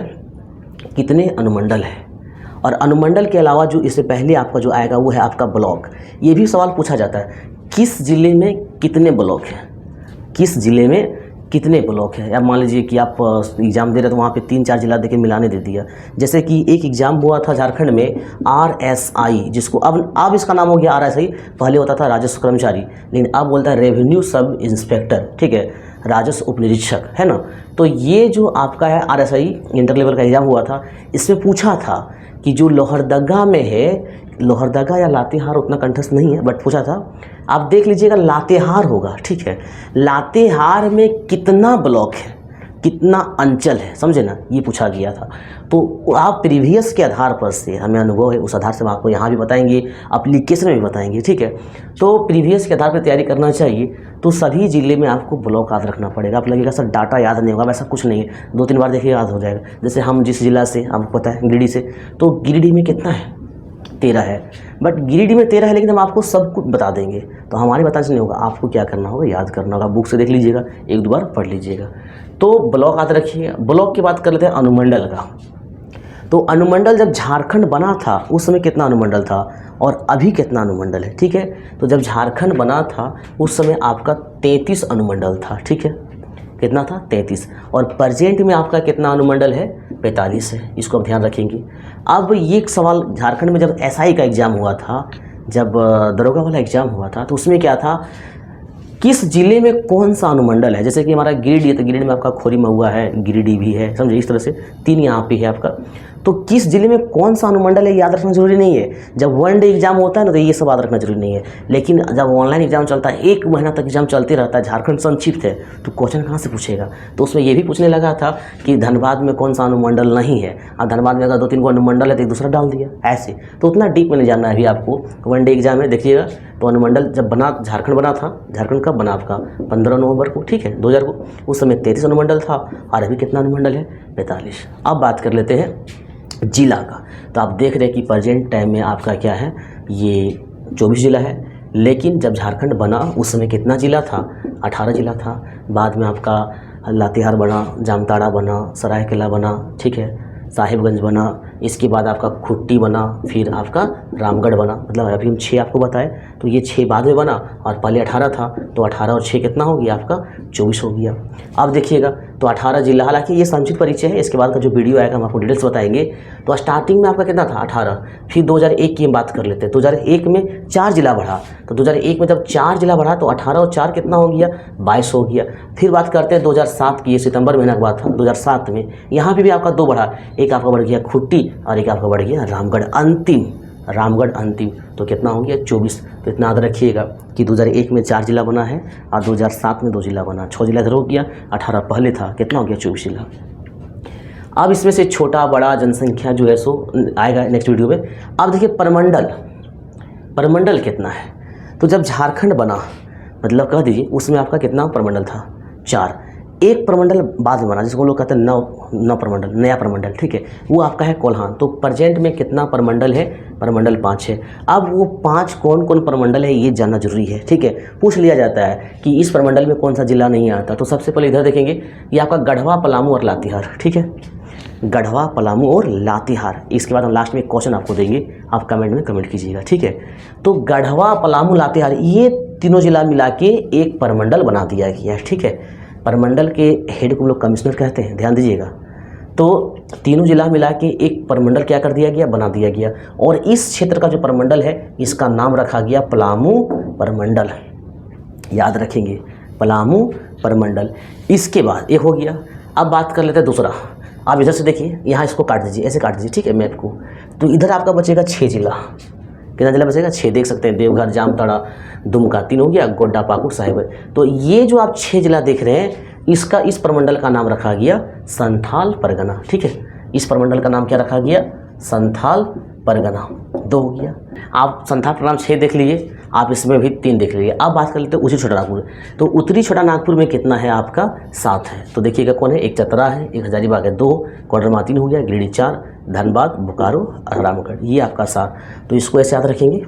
कितने अनुमंडल है, और अनुमंडल के अलावा जो इससे पहले आपका जो आएगा वो है आपका ब्लॉक। ये भी सवाल पूछा जाता है किस जिले में कितने ब्लॉक हैं, किस जिले में कितने ब्लॉक है। या मान लीजिए कि आप एग्ज़ाम दे रहे तो वहाँ पे 3-4 जिला देके मिलाने दे दिया। जैसे कि एक एग्ज़ाम हुआ था झारखंड में RSI, जिसको अब इसका नाम हो गया RSI, पहले होता था राजस्व कर्मचारी, लेकिन अब बोलता है रेवेन्यू सब इंस्पेक्टर, ठीक है, राजस्व उप निरीक्षक, है ना। तो ये जो आपका है RSI इंटर लेवल का एग्ज़ाम हुआ था, इसमें पूछा था कि जो लोहरदगा में है, लोहरदगा या लातेहार उतना कंठस्थ नहीं है बट पूछा था, आप देख लीजिएगा लातेहार होगा, ठीक है, लातेहार में कितना ब्लॉक है, कितना अंचल है, समझे ना, ये पूछा गया था। तो आप प्रीवियस के आधार पर से, हमें अनुभव है उस आधार से हम आपको यहाँ भी बताएंगे, एप्लीकेशन में भी बताएंगे, ठीक है। तो प्रीवियस के आधार पर तैयारी करना चाहिए। तो सभी ज़िले में आपको ब्लॉक याद रखना पड़ेगा। आप लगेगा सर डाटा याद नहीं होगा, वैसा कुछ नहीं है, 2-3 बार देखिए याद हो जाएगा। जैसे हम जिस ज़िला से, आपको पता है गिरिडीह से, तो गिरिडीह में कितना है 13 है, बट गिरिडीह में 13 है, लेकिन हम आपको सब कुछ बता देंगे, तो हमारे बताने से नहीं होगा, आपको क्या करना होगा याद करना होगा, बुक से देख लीजिएगा, 1-2 बार पढ़ लीजिएगा। तो ब्लॉक याद रखिए। ब्लॉक की बात कर लेते हैं अनुमंडल का। तो अनुमंडल जब झारखंड बना था उस समय कितना अनुमंडल था और अभी कितना अनुमंडल है, ठीक है। तो जब झारखंड बना था उस समय आपका 33 अनुमंडल था, ठीक है, कितना था 33, और प्रेजेंट में आपका कितना अनुमंडल है 45 है, इसको आप ध्यान रखेंगे। अब ये एक सवाल, झारखंड में जब SI का एग्ज़ाम हुआ था, जब दरोगा वाला एग्ज़ाम हुआ था, तो उसमें क्या था, किस जिले में कौन सा अनुमंडल है। जैसे कि हमारा गिरिडीह है, तो गिरिडीह में आपका खोरी महुआ है, गिरिडीह भी है, समझे, इस तरह से 3 यहाँ पे है आपका। तो किस जिले में कौन सा अनुमंडल है याद रखना जरूरी नहीं है। जब 1 डे एग्जाम होता है ना तो ये सब याद रखना जरूरी नहीं है, लेकिन जब ऑनलाइन एग्जाम चलता है 1 महीना तक एग्जाम चलते रहता है, झारखंड संक्षिप्त है, तो क्वेश्चन कहाँ से पूछेगा। तो उसमें ये भी पूछने लगा था कि धनबाद में कौन सा अनुमंडल नहीं है, और धनबाद में अगर 2-3 को अनुमंडल है तो एक दूसरा डाल दिया, ऐसे। तो उतना डीप में नहीं जानना है अभी आपको, 1 डे एग्जाम में देखिएगा। तो अनुमंडल जब बना, झारखंड बना था, झारखंड कब बना आपका 15 नवंबर को, ठीक है, 2000 को, उस समय 33 अनुमंडल था, और अभी कितना अनुमंडल है 45। अब बात कर लेते हैं जिला का। तो आप देख रहे हैं कि प्रेजेंट टाइम में आपका क्या है, ये 24 जिला है, लेकिन जब झारखंड बना उस समय कितना ज़िला था? 18 ज़िला था। बाद में आपका लातेहार बना, जामताड़ा बना, सरायकेला बना, ठीक है, साहिबगंज बना, इसके बाद आपका खुट्टी बना, फिर आपका रामगढ़ बना। मतलब अभी हम 6 आपको बताए, तो ये 6 बाद में बना और पहले 18 था, तो 18 और 6 कितना हो गया आपका? 24 हो गया। अब देखिएगा, तो 18 जिला, हालांकि ये संक्षिप्त परिचय है, इसके बाद का जो वीडियो आएगा हम आपको डिटेल्स बताएंगे। तो स्टार्टिंग में आपका कितना था? 18। फिर 2001 की हम बात कर लेते हैं। 2001 में 4 जिला बढ़ा, तो 2001 में जब 4 जिला बढ़ा तो 18 और 4 कितना हो गया? 22 हो गया। फिर बात करते हैं 2007 की, ये सितंबर महीना की बात था। 2007 में यहाँ पे भी आपका 2 बढ़ा, एक आपका बढ़ गया खुट्टी और एक आपका बढ़ गया रामगढ़ अंतिम। तो कितना हो गया? 24। तो इतना याद रखिएगा कि 2001 में 4 जिला बना है और 2007 में 2 जिला बना, 6 जिला इधर हो गया, 18 पहले था, कितना हो गया? 24 जिला। अब इसमें से छोटा बड़ा जनसंख्या जो है सो आएगा नेक्स्ट वीडियो में। अब देखिए परमंडल कितना है? तो जब झारखंड बना, मतलब कह दीजिए उसमें आपका कितना प्रमंडल था? 4। एक प्रमंडल बाद में बना, जिसको लोग कहते हैं नव प्रमंडल, नया प्रमंडल, ठीक है, वो आपका है कोल्हान। तो प्रेजेंट में कितना प्रमंडल है? प्रमंडल 5 है। अब वो 5 कौन कौन प्रमंडल है ये जानना जरूरी है, ठीक है। पूछ लिया जाता है कि इस प्रमंडल में कौन सा जिला नहीं आता, तो सबसे पहले इधर देखेंगे, ये आपका गढ़वा, पलामू और लातेहार, ठीक है, गढ़वा, पलामू और लातेहार। इसके बाद हम लास्ट में एक क्वेश्चन आपको देंगे, आप कमेंट में कमेंट कीजिएगा, ठीक है। तो गढ़वा, पलामू, लातेहार ये तीनों जिला मिला के एक प्रमंडल बना दिया गया है, ठीक है। प्रमंडल के हेड को हम लोग कमिश्नर कहते हैं, ध्यान दीजिएगा। तो तीनों जिला मिला के एक प्रमंडल क्या कर दिया गया? बना दिया गया। और इस क्षेत्र का जो प्रमंडल है इसका नाम रखा गया पलामू प्रमंडल, याद रखेंगे, पलामू प्रमंडल। इसके बाद ये हो गया। अब बात कर लेते हैं दूसरा। आप इधर से देखिए, यहाँ इसको काट दीजिए, ऐसे काट दीजिए, ठीक है, मैप को। तो इधर आपका बचेगा 6 जिला। कितना जिला बचेगा? 6, देख सकते हैं, देवघर, जामताड़ा, दुमका, 3 हो गया, गोड्डा, पाकुड़, साहिबगंज। तो ये जो आप 6 जिला देख रहे हैं, इसका इस प्रमंडल का नाम रखा गया संथाल परगना, ठीक है। इस प्रमंडल का नाम क्या रखा गया? संथाल परगना। 2 हो गया। आप संथाल परगना 6 देख लीजिए, आप इसमें भी 3 देख लीजिए। अब बात कर लेते हैं उत्तरी छोटा नागपुर। तो उत्तरी छोटा नागपुर में कितना है आपका? 7 है। तो देखिएगा कौन है? एक चतरा है, एक हजारीबाग है, 2, कोडरमा 3 हो गया, गिरिडीह 4, धनबाद, बोकारो और रामगढ़, ये आपका 7। तो इसको ऐसे याद रखेंगे,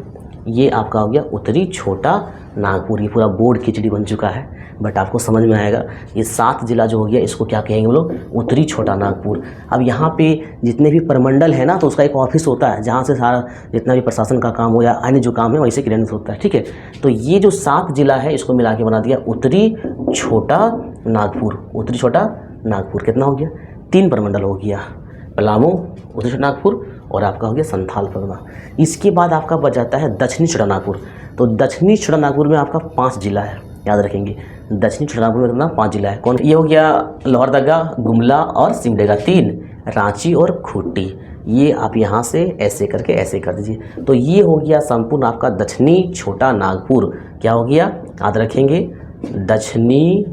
ये आपका हो गया उत्तरी छोटा नागपुर। ये पूरा बोर्ड खिचड़ी बन चुका है, बट आपको समझ में आएगा। ये 7 जिला जो हो गया, इसको क्या कहेंगे हम लोग? उत्तरी छोटा नागपुर। अब यहाँ पे जितने भी प्रमंडल है ना, तो उसका एक ऑफिस होता है जहाँ से सारा जितना भी प्रशासन का काम हो या अन्य जो काम है वैसे क्लियरेंस होता है, ठीक है। तो ये जो 7 जिला है इसको मिला के बना दिया उत्तरी छोटा नागपुर। उत्तरी छोटा नागपुर कितना हो गया? 3 प्रमंडल हो गया, पलामू, उत्तरी छोटा नागपुर और आपका हो गया संथाल परगना। इसके बाद आपका बच जाता है दक्षिणी छोटा नागपुर। तो दक्षिणी छोटा नागपुर में आपका 5 जिला है, याद रखेंगे। दक्षिणी छोटा नागपुर में कितना? 5 जिला है। कौन? ये हो गया लोहरदगा, गुमला और सिमडेगा 3, रांची और खूंटी। ये आप यहाँ से ऐसे करके ऐसे कर दीजिए। तो ये हो गया संपूर्ण आपका दक्षिणी छोटा नागपुर। क्या हो गया? याद रखेंगे, दक्षिणी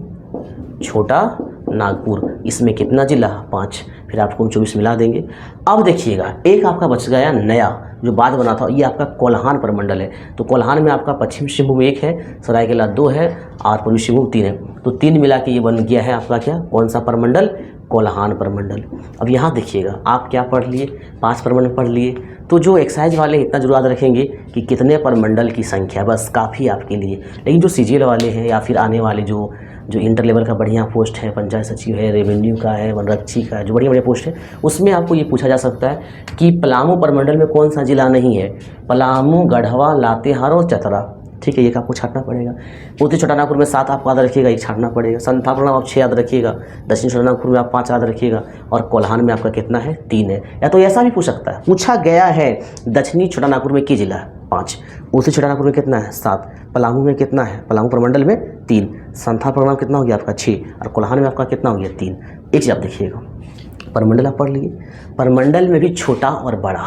छोटा नागपुर। इसमें कितना जिला? 5। फिर आपको हम 24 मिला देंगे। अब देखिएगा, एक आपका बच गया नया जो बाद बना था, ये आपका कोल्हान प्रमंडल है। तो कोल्हान में आपका पश्चिम सिंहभूम 1 है, सरायकेला 2 है और पूर्वी सिंहभूम 3 है। तो 3 मिला के ये बन गया है आपका क्या? कौन सा प्रमंडल? कोल्हान प्रमंडल। अब यहाँ देखिएगा, आप क्या पढ़ लिए? 5 प्रमंडल पढ़ लिए। तो जो एक्साइज वाले इतना जरूर याद रखेंगे कि कितने प्रमंडल की संख्या, बस काफ़ी आपके लिए। लेकिन जो सीजीएल वाले हैं या फिर आने वाले जो इंटर लेवल का बढ़िया पोस्ट है, पंचायत सचिव है, रेवेन्यू का है, वनरक्षी का है, जो बढ़िया बढ़िया पोस्ट है, उसमें आपको ये पूछा जा सकता है कि पलामू प्रमंडल में कौन सा जिला नहीं है? पलामू, गढ़वा, लातेहार और चतरा, ठीक है, एक आपको छांटना पड़ेगा। उत्तरी छोटा नागपुर में 7 आपको याद रखिएगा, एक छांटना पड़ेगा। संथाल परगना आप 6 याद रखिएगा, दक्षिण छोटा नागपुर में आप 5 याद रखिएगा और कोल्हान में आपका कितना है? 3 है। या तो ऐसा भी पूछ सकता है, पूछा गया है दक्षिणी छोटा नागपुर में कितना जिला है? 5। उत्तरी छोटा नागपुर में कितना है? 7। पलामू में कितना है? पलामू प्रमंडल में 3। संथाल परगना कितना हो गया आपका? 6। और कोल्हान में आपका कितना हो गया? 3। एक चीज़ आप देखिएगा, प्रमंडल आप पढ़ लिए, प्रमंडल में भी छोटा और बड़ा।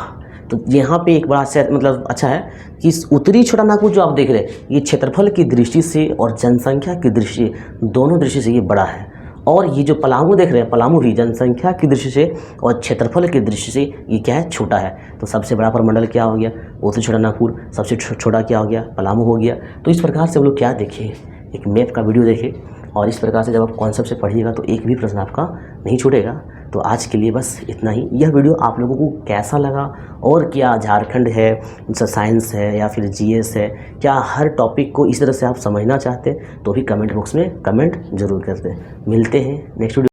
तो यहाँ पे एक बड़ा मतलब अच्छा है कि उत्तरी छोटा नागपुर जो आप देख रहे हैं, ये क्षेत्रफल की दृष्टि से और जनसंख्या की दृष्टि, दोनों दृष्टि से ये बड़ा है। और ये जो पलामू देख रहे हैं, पलामू भी जनसंख्या की दृष्टि से और क्षेत्रफल की दृष्टि से ये क्या है? छोटा है। तो सबसे बड़ा प्रमंडल क्या हो गया? उत्तरी छोटा नागपुर। सबसे छोटा क्या हो गया? पलामू हो गया। तो इस प्रकार से हम लोग क्या देखें, एक मैप का वीडियो देखें और इस प्रकार से जब आप कॉन्सेप्ट से पढ़िएगा तो एक भी प्रश्न आपका नहीं छूटेगा। तो आज के लिए बस इतना ही। यह वीडियो आप लोगों को कैसा लगा और क्या झारखंड है, साइंस है या फिर जीएस है, क्या हर टॉपिक को इस तरह से आप समझना चाहते हैं तो भी कमेंट बॉक्स में कमेंट जरूर करते हैं। मिलते हैं नेक्स्ट वीडियो।